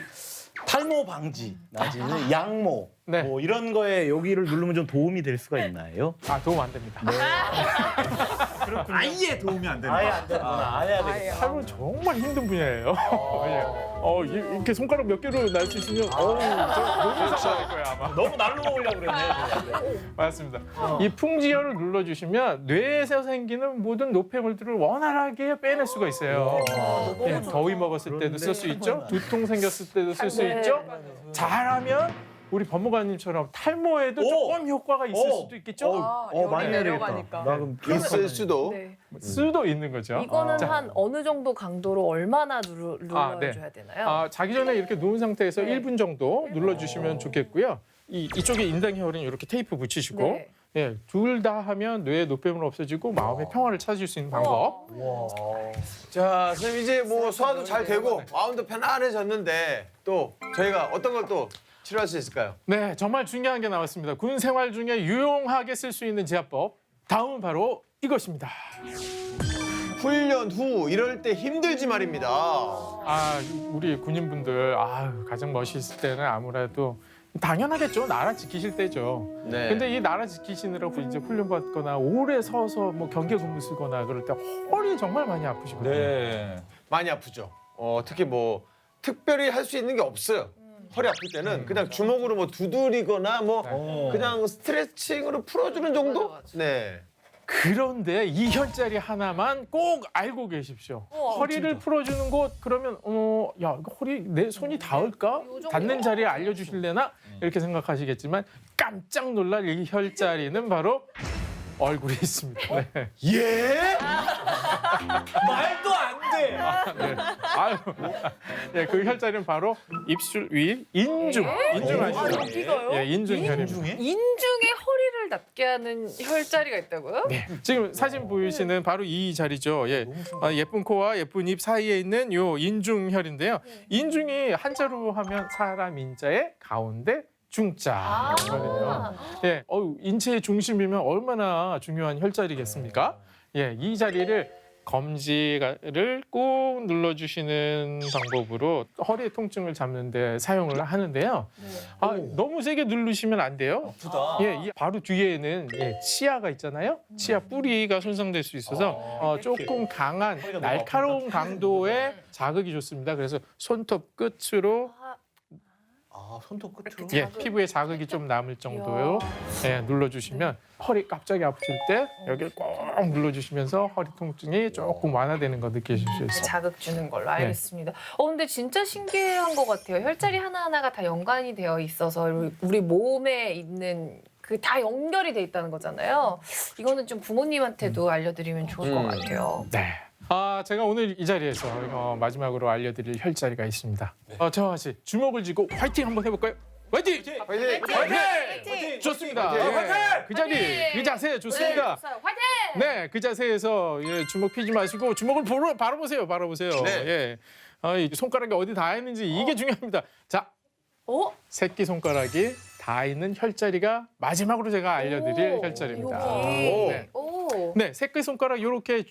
탈모 방지 내지는 양모 네. 뭐 이런 거에 여기를 누르면 좀 도움이 될 수가 있나요? 도움 안 됩니다. 아예 도움이 안 된다. 아예 안 되는구나. 아예 안 되겠다. 탈모 정말 힘든 분야예요. 이렇게 손가락 몇 개로 날 수 있으면 너무 잘할 거예요 아마. 너무 날로 먹으려고 그랬네. 맞습니다. 이 풍지혈을 눌러주시면 뇌에서 생기는 모든 노폐물들을 원활하게 빼낼 수가 있어요. 더위 먹었을 때도 쓸 수 있죠. 두통 생겼을 때도 쓸 수 있죠. 잘하면 우리 법무관님처럼 탈모에도 조금 효과가 있을 수도 있겠죠. 많이 내려가니까. 나 그럼 있을 수도. 네. 수도 있는 거죠. 이거는 자, 한 어느 정도 강도로 얼마나 눌러줘야 되나요? 자기 전에 이렇게 누운 상태에서 네. 1분 정도 눌러주시면 좋겠고요. 이쪽에 인당혈은 이렇게 테이프 붙이시고 둘 다 하면 뇌의 노폐물 없어지고 마음의 평화를 찾을 수 있는 방법. 자, 선생님 이제 뭐 소화도 잘 되고 마음도 편안해졌는데 또 저희가 어떤 걸 또 치료할 수 있을까요? 네, 정말 중요한 게 나왔습니다. 군 생활 중에 유용하게 쓸 수 있는 지압법. 다음은 바로 이것입니다. 훈련 후 이럴 때 힘들지 말입니다. 아, 우리 군인분들 가장 멋있을 때는 아무래도 당연하겠죠. 나라 지키실 때죠. 네. 근데 이 나라 지키시느라고 이제 훈련 받거나 오래 서서 뭐 경계 근무 쓰거나 그럴 때 허리 정말 많이 아프시거든요. 네. 많이 아프죠. 특히 뭐 특별히 할 수 있는 게 없어요. 허리 아플 때는 그냥 주먹으로 뭐 두드리거나 뭐 그냥 스트레칭으로 풀어주는 정도? 네. 그런데 이 혈자리 하나만 꼭 알고 계십시오. 허리를 풀어주는 곳 그러면 야, 이거 허리 내 손이 닿을까? 닿는 자리에 알려주실래나? 이렇게 생각하시겠지만 깜짝 놀랄 이 혈자리는 바로 얼굴에 있습니다. 네. 예? 말도 안 돼. 네. 아유, 네, 그 혈자리는 바로 입술 위 인중. 인중 아시죠? 여기가요? 예, 인중혈입니다. 인중에 허리를 닿게 하는 혈자리가 있다고요? 네. 지금 사진 보이시는 바로 이 자리죠. 예. 예쁜 코와 예쁜 입 사이에 있는 요 인중혈인데요. 인중이 한자로 하면 사람 인자의 가운데 중자거든요. 예. 인체의 중심이면 얼마나 중요한 혈자리겠습니까? 예. 이 자리를 검지를 꾹 눌러주시는 방법으로 허리 통증을 잡는데 사용을 하는데요. 너무 세게 누르시면 안 돼요. 아프다. 예, 이 바로 뒤에는 치아가 있잖아요. 치아 뿌리가 손상될 수 있어서 조금 강한 날카로운 강도의 자극이 좋습니다. 그래서 손톱 끝으로 손톱 끝으로. 예, 피부에 자극이 좀 남을 정도로 눌러주시면 허리 갑자기 아프실 때 여기를 꼭 눌러주시면서 허리 통증이 조금 완화되는 거 느끼실 수 있어요. 자극 주는 걸로 알겠습니다. 근데 진짜 신기한 것 같아요. 혈자리 하나하나가 다 연관이 되어 있어서 우리 몸에 있는 그 다 연결이 돼 있다는 거잖아요. 이거는 좀 부모님한테도 알려드리면 좋을 것 같아요. 네. 제가 오늘 이 자리에서 마지막으로 알려드릴 혈자리가 있습니다. 저와 같이 주먹을 쥐고 화이팅 한번 해볼까요? 화이팅! 화이팅! 화이팅! 좋습니다. 예, 그 자리, 그 자세 좋습니다. 화이팅! 네, 그 자세에서 주먹 피지 마시고 주먹을 바로 보세요. 네. 예. 이 손가락이 어디 닿아 있는지 이게 중요합니다. 자, 새끼 손가락이 닿아 있는 혈자리가 마지막으로 제가 알려드릴 혈자리입니다. 네. 네, 새끼 손가락 이렇게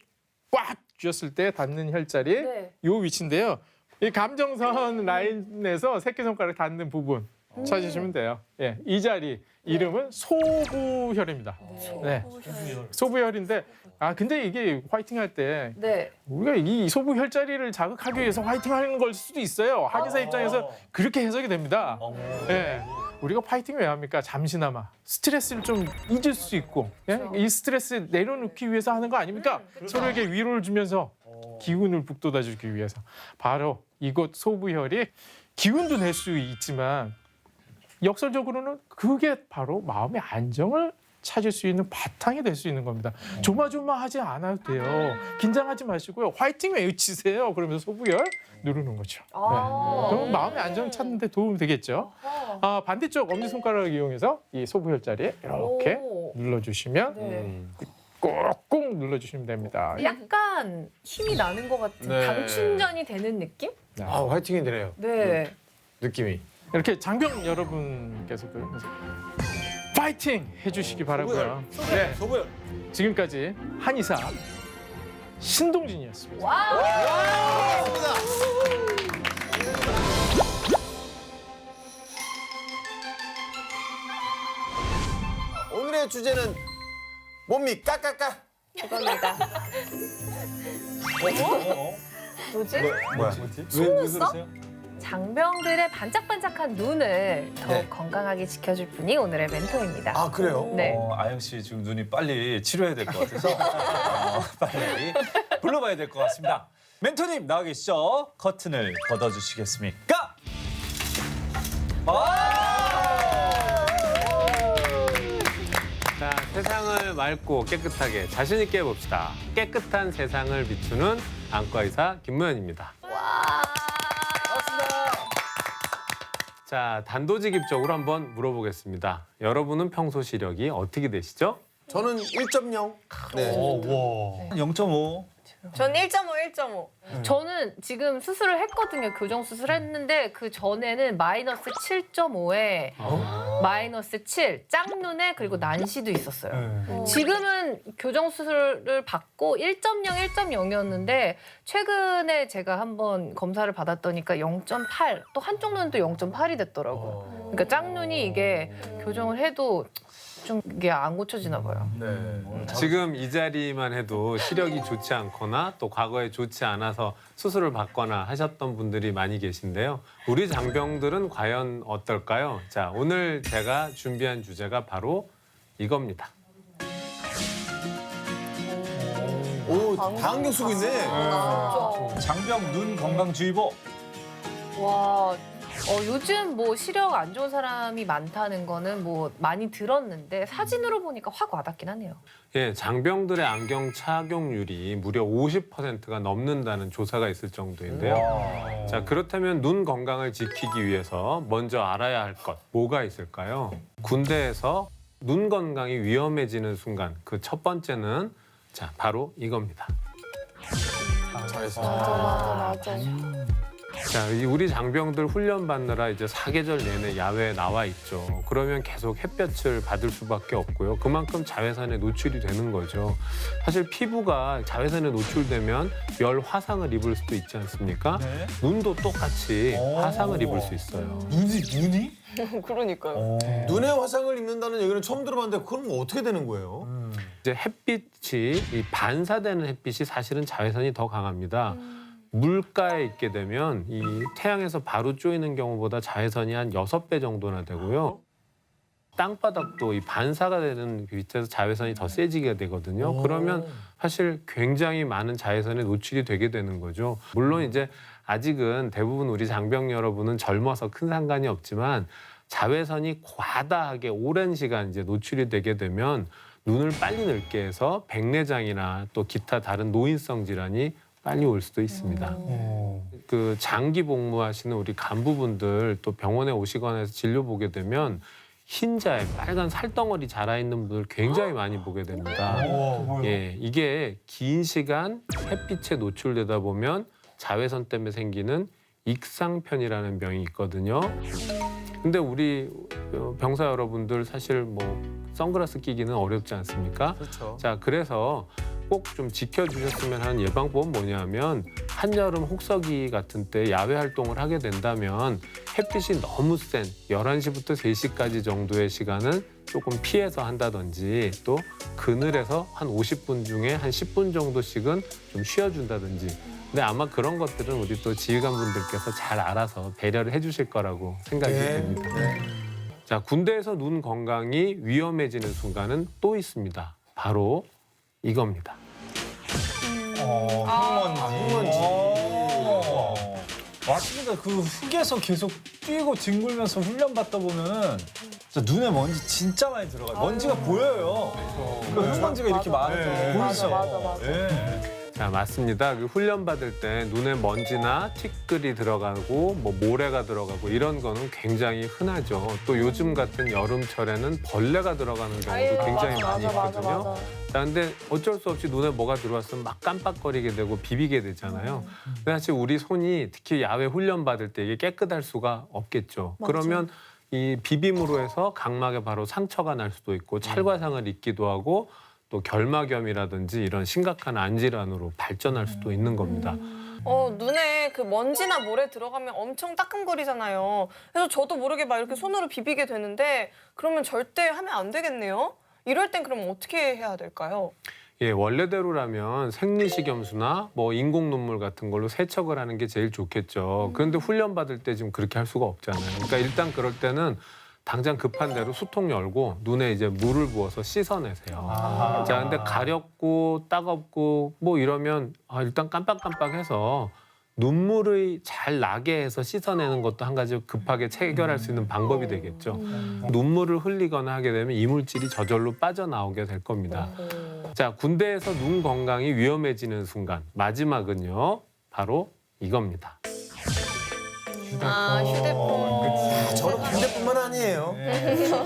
꽉 쥐었을 때 닿는 혈자리 요 위치인데요. 이 감정선 라인에서 새끼손가락 닿는 부분 찾으시면 돼요. 예, 이 자리 이름은 소부혈입니다. 네, 소부혈인데 근데 이게 화이팅 할 때 우리가 이 소부혈자리를 자극하기 위해서 화이팅하는 걸 수도 있어요. 한의사 입장에서 그렇게 해석이 됩니다. 예. 우리가 파이팅 왜 합니까? 잠시나마 스트레스를 좀 잊을 수 있고 이 스트레스 내려놓기 위해서 하는 거 아닙니까? 서로에게 위로를 주면서 기운을 북돋아주기 위해서 바로 이곳 소부혈이 기운도 낼 수 있지만 역설적으로는 그게 바로 마음의 안정을 찾을 수 있는 바탕이 될 수 있는 겁니다. 조마조마하지 않아도 돼요. 긴장하지 마시고요. 화이팅 외치세요. 그러면서 소부혈 누르는 거죠. 네. 그럼 마음의 안정 찾는 데 도움이 되겠죠. 반대쪽 엄지손가락을 이용해서 이 소부혈자리에 이렇게 눌러주시면 꾹꾹 눌러주시면 됩니다. 약간 힘이 나는 것 같은 당충전이 되는 느낌? 화이팅이 되네요. 네. 느낌이. 이렇게 장병 여러분께서도 파이팅 해주시기 바라고요. 네, 소부혈. 지금까지 한의사 신동진이었습니다. 오늘의 주제는 뭡니까? 까까까. 그겁니다. 뭐지? 왜 그러세요? 장병들의 반짝반짝한 눈을 더욱 건강하게 지켜줄 분이 오늘의 멘토입니다. 그래요? 네. 아영 씨 지금 눈이 빨리 치료해야 될 것 같아서 빨리 불러봐야 될 것 같습니다. 멘토님 나와 계시죠? 커튼을 걷어주시겠습니까? 자, 세상을 맑고 깨끗하게 자신 있게 해봅시다. 깨끗한 세상을 비추는 안과의사 김무현입니다. 자, 단도직입적으로 한번 물어보겠습니다. 여러분은 평소 시력이 어떻게 되시죠? 저는 1.0. 네. 0.5. 전 1.5. 저는 지금 수술을 했거든요. 교정 수술을 했는데 그 전에는 마이너스 7.5에 -7, 짝눈에 그리고 난시도 있었어요. 지금은 교정 수술을 받고 1.0, 1.0이었는데 최근에 제가 한번 검사를 받았더니까 0.8, 또 한쪽 눈도 0.8이 됐더라고요. 그러니까 짝눈이 이게 교정을 해도 좀 이게 안 고쳐지나 봐요. 지금 이 자리만 해도 시력이 좋지 않거나 또 과거에 좋지 않아서 수술을 받거나 하셨던 분들이 많이 계신데요. 우리 장병들은 과연 어떨까요? 자, 오늘 제가 준비한 주제가 바로 이겁니다. 오, 다 안경 쓰고 있네. 장병 눈 건강주의보. 와, 요즘 뭐 시력 안 좋은 사람이 많다는 거는 뭐 많이 들었는데 사진으로 보니까 확 와닿긴 하네요. 예, 장병들의 안경 착용률이 무려 50%가 넘는다는 조사가 있을 정도인데요. 자, 그렇다면 눈 건강을 지키기 위해서 먼저 알아야 할 것 뭐가 있을까요? 군대에서 눈 건강이 위험해지는 순간 그 첫 번째는 자, 바로 이겁니다. 자, 우리 장병들 훈련 받느라 이제 사계절 내내 야외에 나와 있죠. 그러면 계속 햇볕을 받을 수밖에 없고요. 그만큼 자외선에 노출이 되는 거죠. 사실 피부가 자외선에 노출되면 열 화상을 입을 수도 있지 않습니까? 네. 눈도 똑같이 화상을 입을 수 있어요. 눈이? 그러니까요. 눈에 화상을 입는다는 얘기는 처음 들어봤는데 그럼 어떻게 되는 거예요? 이제 햇빛이 이 반사되는 햇빛이 사실은 자외선이 더 강합니다. 물가에 있게 되면 이 태양에서 바로 쪼이는 경우보다 자외선이 한 6배 정도나 되고요. 땅바닥도 이 반사가 되는 빛에서 자외선이 더 세지게 되거든요. 그러면 사실 굉장히 많은 자외선에 노출이 되게 되는 거죠. 물론 이제 아직은 대부분 우리 장병 여러분은 젊어서 큰 상관이 없지만 자외선이 과다하게 오랜 시간 이제 노출이 되게 되면 눈을 빨리 늙게 해서 백내장이나 또 기타 다른 노인성 질환이 빨리 올 수도 있습니다. 그 장기 복무하시는 우리 간부분들 또 병원에 오시거나 해서 진료 보게 되면 흰자에 빨간 살덩어리 자라 있는 분들 굉장히 많이 보게 됩니다. 예, 이게 긴 시간 햇빛에 노출되다 보면 자외선 때문에 생기는 익상편이라는 병이 있거든요. 근데 우리 병사 여러분들 사실 뭐 선글라스 끼기는 어렵지 않습니까? 그렇죠. 자, 그래서 꼭 좀 지켜주셨으면 하는 예방법은 뭐냐면 한여름 혹서기 같은 때 야외 활동을 하게 된다면 햇빛이 너무 센 11시부터 3시까지 정도의 시간은 조금 피해서 한다든지 또 그늘에서 한 50분 중에 한 10분 정도씩은 좀 쉬어준다든지 근데 아마 그런 것들은 우리 또 지휘관분들께서 잘 알아서 배려를 해주실 거라고 생각이 됩니다. 자, 군대에서 눈 건강이 위험해지는 순간은 또 있습니다. 바로 이겁니다. 흙먼지. 맞습니다. 그 흙에서 계속 뛰고 뒹굴면서 훈련 받다 보면은 진짜 눈에 먼지 진짜 많이 들어가요. 먼지가 보여요. 그 흙먼지가 이렇게 많아서 보이죠. 맞아. 자, 맞습니다. 그 훈련 받을 때 눈에 먼지나 티끌이 들어가고 뭐 모래가 들어가고 이런 거는 굉장히 흔하죠. 또 요즘 같은 여름철에는 벌레가 들어가는 경우도 굉장히 많이 있거든요. 자, 근데 어쩔 수 없이 눈에 뭐가 들어왔으면 막 깜빡거리게 되고 비비게 되잖아요. 근데 사실 우리 손이 특히 야외 훈련 받을 때 이게 깨끗할 수가 없겠죠. 그러면 이 비빔으로 해서 각막에 바로 상처가 날 수도 있고 찰과상을 입기도 하고 또 결막염이라든지 이런 심각한 안질환으로 발전할 수도 있는 겁니다. 눈에 그 먼지나 모래 들어가면 엄청 따끔거리잖아요. 그래서 저도 모르게 막 이렇게 손으로 비비게 되는데 그러면 절대 하면 안 되겠네요. 이럴 땐 그럼 어떻게 해야 될까요? 예, 원래대로라면 생리식염수나 뭐 인공 눈물 같은 걸로 세척을 하는 게 제일 좋겠죠. 그런데 훈련 받을 때 지금 그렇게 할 수가 없잖아요. 그러니까 일단 그럴 때는 당장 급한 대로 수통 열고 눈에 이제 물을 부어서 씻어내세요. 자, 근데 가렵고 따갑고 뭐 이러면 일단 깜빡깜빡해서 눈물이 잘 나게 해서 씻어내는 것도 한 가지 급하게 해결할 수 있는 방법이 되겠죠. 눈물을 흘리거나 하게 되면 이물질이 저절로 빠져나오게 될 겁니다. 자, 군대에서 눈 건강이 위험해지는 순간 마지막은요. 바로 이겁니다. 휴대폰. 저는 군대뿐만 아니에요.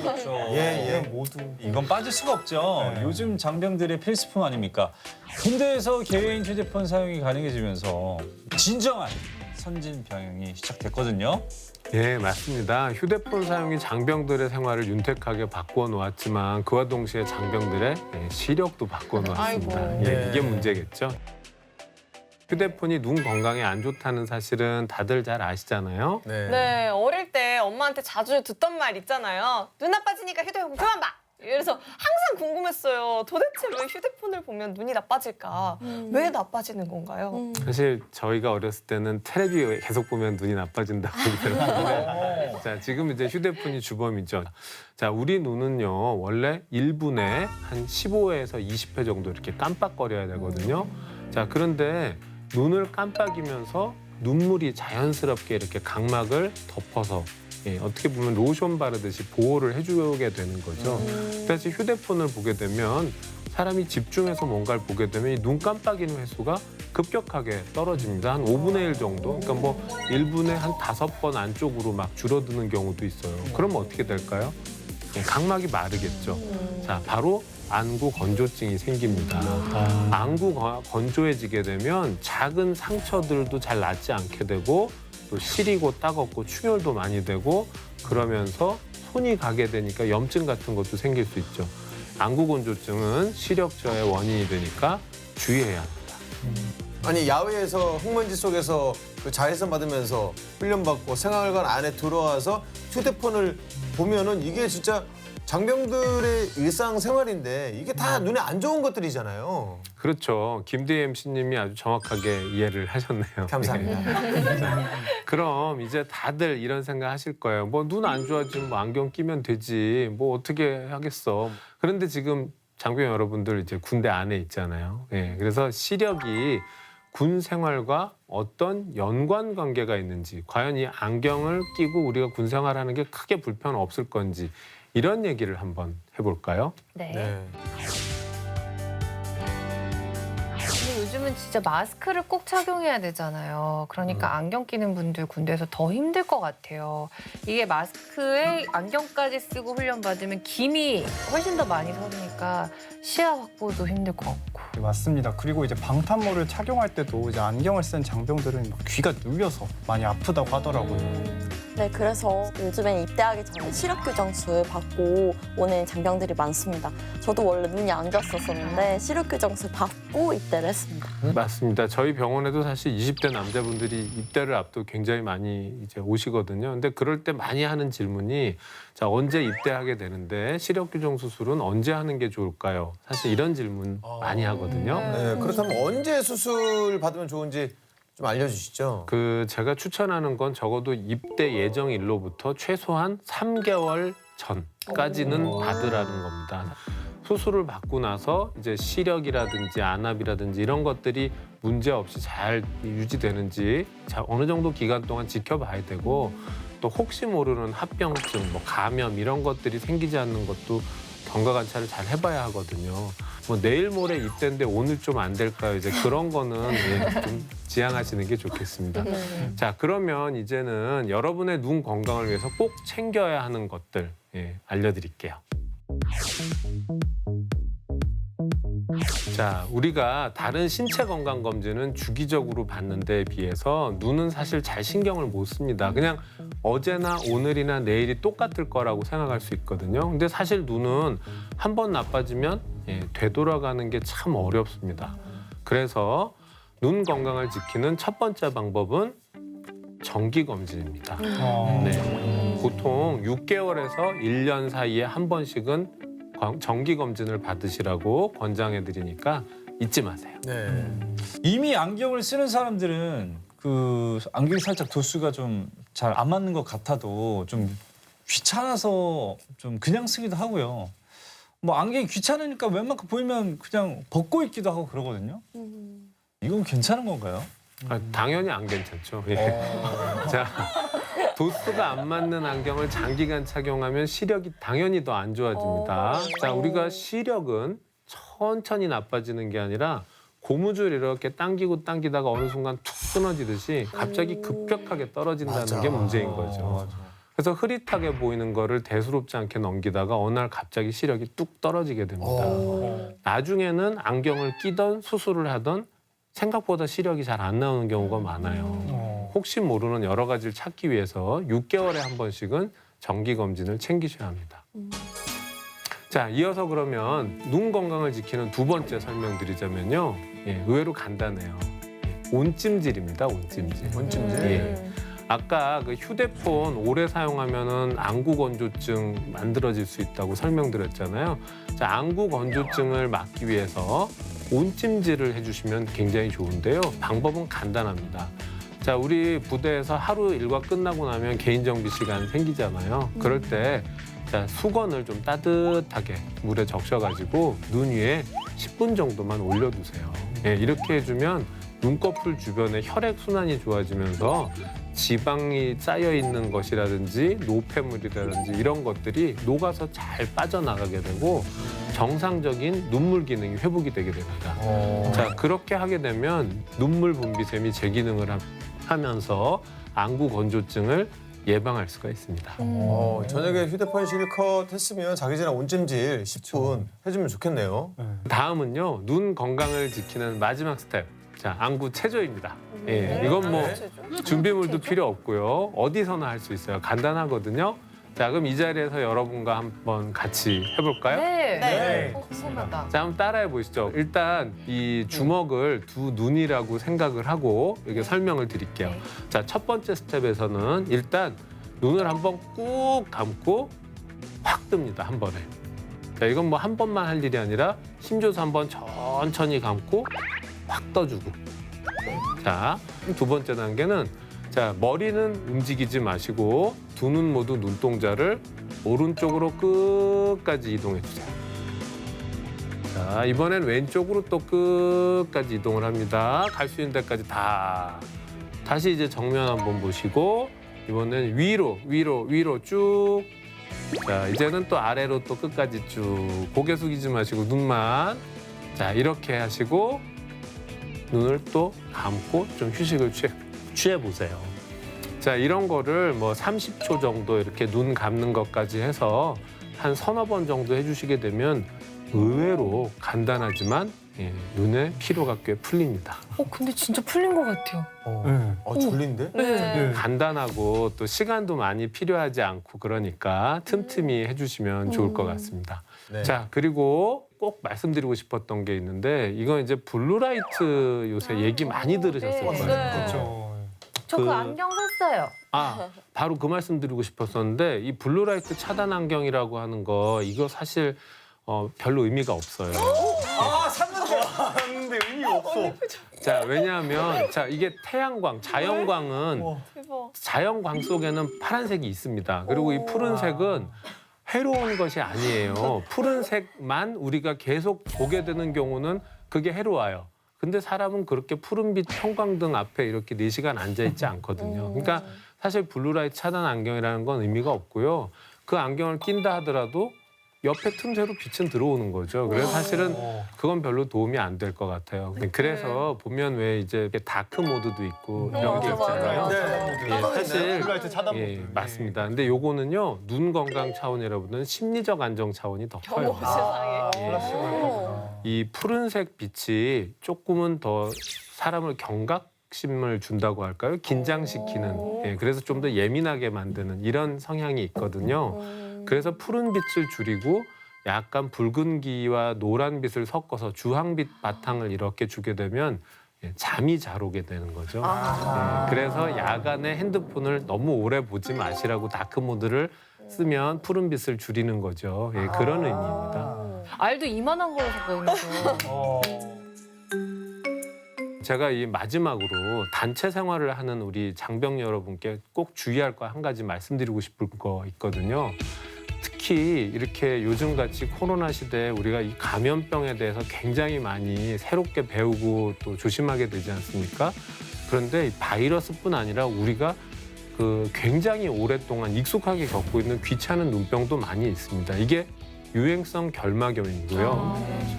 그렇죠. 예. 모두 이건 빠질 수가 없죠. 요즘 장병들의 필수품 아닙니까? 군대에서 개인 휴대폰 사용이 가능해지면서 진정한 선진 병영이 시작됐거든요. 예, 맞습니다. 휴대폰 사용이 장병들의 생활을 윤택하게 바꾸어 놓았지만 그와 동시에 장병들의 시력도 바꾸어 놓았습니다. 아이고. 예, 이게 문제겠죠. 휴대폰이 눈 건강에 안 좋다는 사실은 다들 잘 아시잖아요. 네, 어릴 때 엄마한테 자주 듣던 말 있잖아요. 눈 나빠지니까 휴대폰 그만 봐. 그래서 항상 궁금했어요. 도대체 왜 휴대폰을 보면 눈이 나빠질까? 왜 나빠지는 건가요? 사실 저희가 어렸을 때는 텔레비 계속 보면 눈이 나빠진다고 들었는데 자, 지금 이제 휴대폰이 주범이죠. 자, 우리 눈은요, 원래 1분에 한 15회에서 20회 정도 이렇게 깜빡거려야 되거든요. 자, 그런데 눈을 깜빡이면서 눈물이 자연스럽게 이렇게 각막을 덮어서 어떻게 보면 로션 바르듯이 보호를 해주게 되는 거죠. 그래서 휴대폰을 보게 되면 사람이 집중해서 뭔가를 보게 되면 이 눈 깜빡이는 횟수가 급격하게 떨어집니다. 한 5분의 1 정도. 그러니까 뭐 1분에 한 5번 안쪽으로 막 줄어드는 경우도 있어요. 그러면 어떻게 될까요? 각막이 마르겠죠. 자, 바로 안구 건조증이 생깁니다. 안구 건조해지게 되면 작은 상처들도 잘 낫지 않게 되고 또 시리고 따갑고 충혈도 많이 되고 그러면서 손이 가게 되니까 염증 같은 것도 생길 수 있죠. 안구 건조증은 시력 저하의 원인이 되니까 주의해야 합니다. 아니 야외에서 흙먼지 속에서 그 자외선 받으면서 훈련받고 생활관 안에 들어와서 휴대폰을 보면은 이게 진짜 장병들의 일상생활인데 이게 다 눈에 안 좋은 것들이잖아요. 그렇죠. 김대희 MC님이 아주 정확하게 이해를 하셨네요. 감사합니다. 그럼 이제 다들 이런 생각 하실 거예요. 뭐 눈 안 좋아지면 뭐 안경 끼면 되지. 뭐 어떻게 하겠어. 그런데 지금 장병 여러분들 이제 군대 안에 있잖아요. 예, 그래서 시력이 군 생활과 어떤 연관 관계가 있는지, 과연 이 안경을 끼고 우리가 군 생활하는 게 크게 불편 없을 건지 이런 얘기를 한번 해볼까요? 네. 네. 근데 요즘은 진짜 마스크를 꼭 착용해야 되잖아요. 그러니까 안경 끼는 분들 군대에서 더 힘들 것 같아요. 이게 마스크에 안경까지 쓰고 훈련 받으면 김이 훨씬 더 많이 서리니까 시야 확보도 힘들 것 같고. 네, 맞습니다. 그리고 이제 방탄모를 착용할 때도 이제 안경을 쓴 장병들은 막 귀가 눌려서 많이 아프다고 하더라고요. 네, 그래서 요즘엔 입대하기 전에 시력 교정술 받고 오는 장병들이 많습니다. 저도 원래 눈이 안 좋았었는데 시력 교정술 받고 입대를 했습니다. 맞습니다. 저희 병원에도 사실 20대 남자분들이 입대를 앞두고 굉장히 많이 이제 오시거든요. 근데 그럴 때 많이 하는 질문이 자, 언제 입대하게 되는데 시력 교정 수술은 언제 하는 게 좋을까요? 사실 이런 질문 많이 하거든요. 네, 그렇다면 언제 수술 받으면 좋은지 좀 알려주시죠. 그 제가 추천하는 건 적어도 입대 예정일로부터 최소한 3개월 전까지는 받으라는 겁니다. 수술을 받고 나서 이제 시력이라든지 안압이라든지 이런 것들이 문제 없이 잘 유지되는지 어느 정도 기간 동안 지켜봐야 되고 또 혹시 모르는 합병증, 뭐 감염 이런 것들이 생기지 않는 것도 경과 관찰을 잘 해봐야 하거든요. 뭐 내일 모레 입대인데 오늘 좀 안 될까요? 이제 그런 거는 좀 지양하시는 게 좋겠습니다. 자, 그러면 이제는 여러분의 눈 건강을 위해서 꼭 챙겨야 하는 것들 알려드릴게요. 자, 우리가 다른 신체 건강 검진은 주기적으로 받는 데에 비해서 눈은 사실 잘 신경을 못 씁니다. 그냥 어제나 오늘이나 내일이 똑같을 거라고 생각할 수 있거든요. 근데 사실 눈은 한 번 나빠지면 되돌아가는 게 참 어렵습니다. 그래서 눈 건강을 지키는 첫 번째 방법은 정기 검진입니다. 네. 보통 6개월에서 1년 사이에 한 번씩은 정기 검진을 받으시라고 권장해 드리니까 잊지 마세요. 네. 이미 안경을 쓰는 사람들은 그 안경이 살짝 도수가 좀 잘 안 맞는 것 같아도 좀 귀찮아서 좀 그냥 쓰기도 하고요. 뭐 안경이 귀찮으니까 웬만큼 보이면 그냥 벗고 있기도 하고 그러거든요. 이건 괜찮은 건가요? 당연히 안 괜찮죠. 예. 자, 도수가 안 맞는 안경을 장기간 착용하면 시력이 당연히 더 안 좋아집니다. 자, 우리가 시력은 천천히 나빠지는 게 아니라 고무줄 이렇게 당기다가 어느 순간 툭 끊어지듯이 갑자기 급격하게 떨어진다는 게 문제인 거죠. 그래서 흐릿하게 보이는 거를 대수롭지 않게 넘기다가 어느 날 갑자기 시력이 뚝 떨어지게 됩니다. 나중에는 안경을 끼던 수술을 하던 생각보다 시력이 잘 안 나오는 경우가 많아요. 혹시 모르는 여러 가지를 찾기 위해서 6개월에 한 번씩은 정기 검진을 챙기셔야 합니다. 자, 이어서 그러면 눈 건강을 지키는 두 번째 설명드리자면요. 예, 의외로 간단해요. 온찜질입니다. 온찜질. 온찜질. 예. 아까 그 휴대폰 오래 사용하면은 안구 건조증 만들어질 수 있다고 설명드렸잖아요. 자, 안구 건조증을 막기 위해서 온찜질을 해주시면 굉장히 좋은데요. 방법은 간단합니다. 자, 우리 부대에서 하루 일과 끝나고 나면 개인 정비 시간 생기잖아요. 그럴 때 자, 수건을 좀 따뜻하게 물에 적셔가지고 눈 위에 10분 정도만 올려두세요. 예, 이렇게 해주면 눈꺼풀 주변에 혈액 순환이 좋아지면서 지방이 쌓여 있는 것이라든지 노폐물이라든지 이런 것들이 녹아서 잘 빠져나가게 되고 정상적인 눈물 기능이 회복이 되게 됩니다. 자, 그렇게 하게 되면 눈물 분비샘이 재기능을 하면서 안구 건조증을 예방할 수가 있습니다. 저녁에 휴대폰 실컷 했으면 자기 전에 온찜질 10분 해주면 좋겠네요. 다음은요, 눈 건강을 지키는 마지막 스텝. 자, 안구 체조입니다. 예, 이건 뭐 준비물도 필요 없고요. 어디서나 할 수 있어요. 간단하거든요. 자, 그럼 이 자리에서 여러분과 한번 같이 해볼까요? 네. 궁금하다. 자, 한번 따라해 보시죠. 일단 이 주먹을 두 눈이라고 생각을 하고 이렇게 설명을 드릴게요. 자, 첫 번째 스텝에서는 일단 눈을 한번 꾹 감고 확 뜹니다. 한 번에. 자, 이건 뭐 한 번만 할 일이 아니라 힘줘서 한번 천천히 감고 확 떠주고. 자, 두 번째 단계는 자, 머리는 움직이지 마시고 두 눈 모두 눈동자를 오른쪽으로 끝까지 이동해 주세요. 자, 이번엔 왼쪽으로 또 끝까지 이동을 합니다. 갈 수 있는 데까지 다. 다시 이제 정면 한번 보시고 이번엔 위로 쭉. 자, 이제는 또 아래로 또 끝까지 쭉. 고개 숙이지 마시고 눈만. 자, 이렇게 하시고 눈을 또 감고 좀 휴식을 취해보세요. 자, 이런 거를 뭐 30초 정도 이렇게 눈 감는 것까지 해서 한 서너 번 정도 해주시게 되면 의외로 간단하지만 예, 눈의 피로가 꽤 풀립니다. 근데 진짜 풀린 것 같아요. 졸린데? 네. 간단하고 또 시간도 많이 필요하지 않고 그러니까 틈틈이 해주시면 좋을 것 같습니다. 네. 자, 그리고 꼭 말씀드리고 싶었던 게 있는데 이건 이제 블루라이트 요새 얘기 많이 들으셨을 거예요. 그렇죠. 저 그 안경 샀어요. 바로 그 말씀 드리고 싶었었는데 이 블루라이트 차단 안경이라고 하는 거 이거 사실 별로 의미가 없어요. 샀는데 의미가 없어. 자, 왜냐하면 자, 이게 태양광, 자연광은 자연광 속에는 파란색이 있습니다. 그리고 이 푸른색은 해로운 것이 아니에요. 푸른색만 우리가 계속 보게 되는 경우는 그게 해로워요. 근데 사람은 그렇게 푸른빛 형광등 앞에 이렇게 4시간 앉아있지 않거든요. 그러니까 사실 블루라이트 차단 안경이라는 건 의미가 없고요. 그 안경을 낀다 하더라도 옆에 틈새로 빛은 들어오는 거죠. 그래서 사실은 그건 별로 도움이 안 될 것 같아요. 그래서 보면 왜 이제 이렇게 다크 모드도 있고 이런 게 있잖아요. 예, 사실 블루라이트 차단 모드. 예, 맞습니다. 근데 요거는요 눈 건강 차원이라보다는 심리적 안정 차원이 더 커요. 이 푸른색 빛이 조금은 더 사람을 경각심을 준다고 할까요? 긴장시키는. 예, 그래서 좀 더 예민하게 만드는 이런 성향이 있거든요. 그래서 푸른 빛을 줄이고 약간 붉은기와 노란빛을 섞어서 주황빛 바탕을 이렇게 주게 되면 잠이 잘 오게 되는 거죠. 그래서 야간에 핸드폰을 너무 오래 보지 마시라고 다크 모드를 쓰면 푸른 빛을 줄이는 거죠. 그런 의미입니다. 알도 이만한 걸로 샀거든요. 제가 이 마지막으로 단체 생활을 하는 우리 장병 여러분께 꼭 주의할 거 한 가지 말씀드리고 싶을 거 있거든요. 특히 이렇게 요즘같이 코로나 시대에 우리가 이 감염병에 대해서 굉장히 많이 새롭게 배우고 또 조심하게 되지 않습니까? 그런데 이 바이러스뿐 아니라 우리가 그 굉장히 오랫동안 익숙하게 겪고 있는 귀찮은 눈병도 많이 있습니다. 이게 유행성 결막염이고요.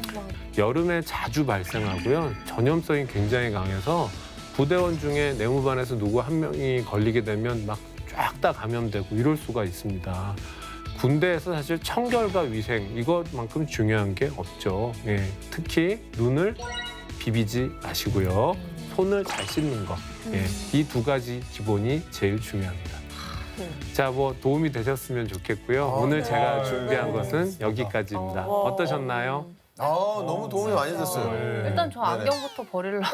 여름에 자주 발생하고요. 전염성이 굉장히 강해서 부대원 중에 내무반에서 누구 한 명이 걸리게 되면 막 쫙 다 감염되고 이럴 수가 있습니다. 군대에서 사실 청결과 위생 이것만큼 중요한 게 없죠. 특히 눈을 비비지 마시고요. 손을 잘 씻는 것. 예, 이 두 가지 기본이 제일 중요합니다. 자, 뭐 도움이 되셨으면 좋겠고요. 오늘 제가 준비한 것은 여기까지입니다. 어떠셨나요? 너무 도움이 많이 됐어요. 일단 저 네네. 안경부터 버리려고.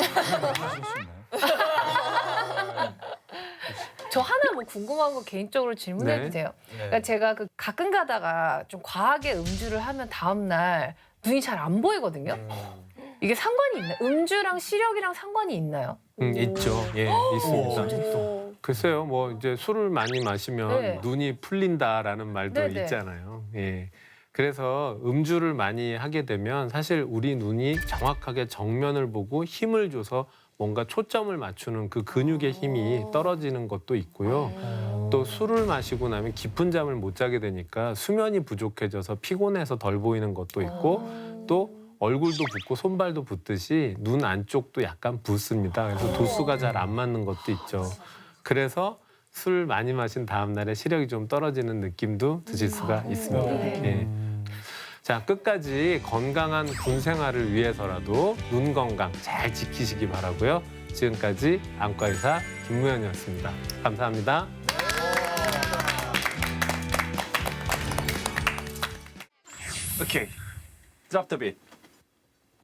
저 하나 뭐 궁금한 거 개인적으로 질문해도 네. 돼요? 그러니까 제가 그 가끔 가다가 좀 과하게 음주를 하면 다음 날 눈이 잘 안 보이거든요. 이게 상관이 있나요? 음주랑 시력이랑 상관이 있나요? 있죠. 예, 있습니다. 글쎄요, 뭐 이제 술을 많이 마시면 네. 눈이 풀린다라는 말도 네네. 있잖아요. 예. 그래서 음주를 많이 하게 되면 사실 우리 눈이 정확하게 정면을 보고 힘을 줘서 뭔가 초점을 맞추는 그 근육의 힘이 떨어지는 것도 있고요. 또 술을 마시고 나면 깊은 잠을 못 자게 되니까 수면이 부족해져서 피곤해서 덜 보이는 것도 있고 또 얼굴도 붓고 손발도 붓듯이 눈 안쪽도 약간 붓습니다. 그래서 도수가 잘 안 맞는 것도 있죠. 그래서 술 많이 마신 다음 날에 시력이 좀 떨어지는 느낌도 드실 수가 있습니다. 예. 자, 끝까지 건강한 군 생활을 위해서라도 눈 건강 잘 지키시기 바라고요. 지금까지 안과의사 김무현이었습니다. 감사합니다. 오케이. Drop the beat.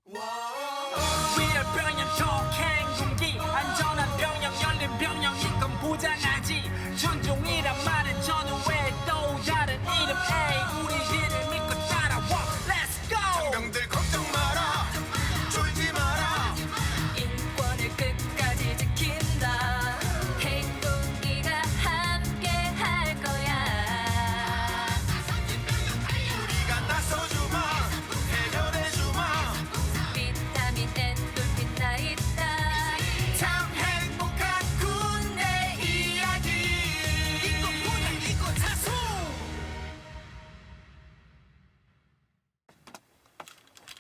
위를 병영 촉행 공기 안전한 병영 열린 병영 이건 보장하지 존중이란 말은 전후에 또 다른 이름 에이 우리들을 믿고 따라와 Let's go 장병들 걱정 마라 졸지 마라 인권을 끝까지 지킨다 행동기가 함께 할 거야. 우리가 나서주마 해결해주마 비타민 엔돌핀 다 있다. 참 행복한 군대 이야기 이거 뭐야 이거 자수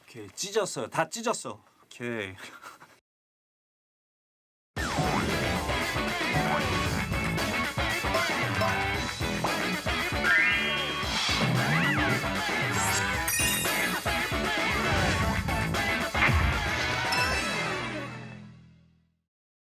오케이, 찢었어요. 다 찢었어. 오케이.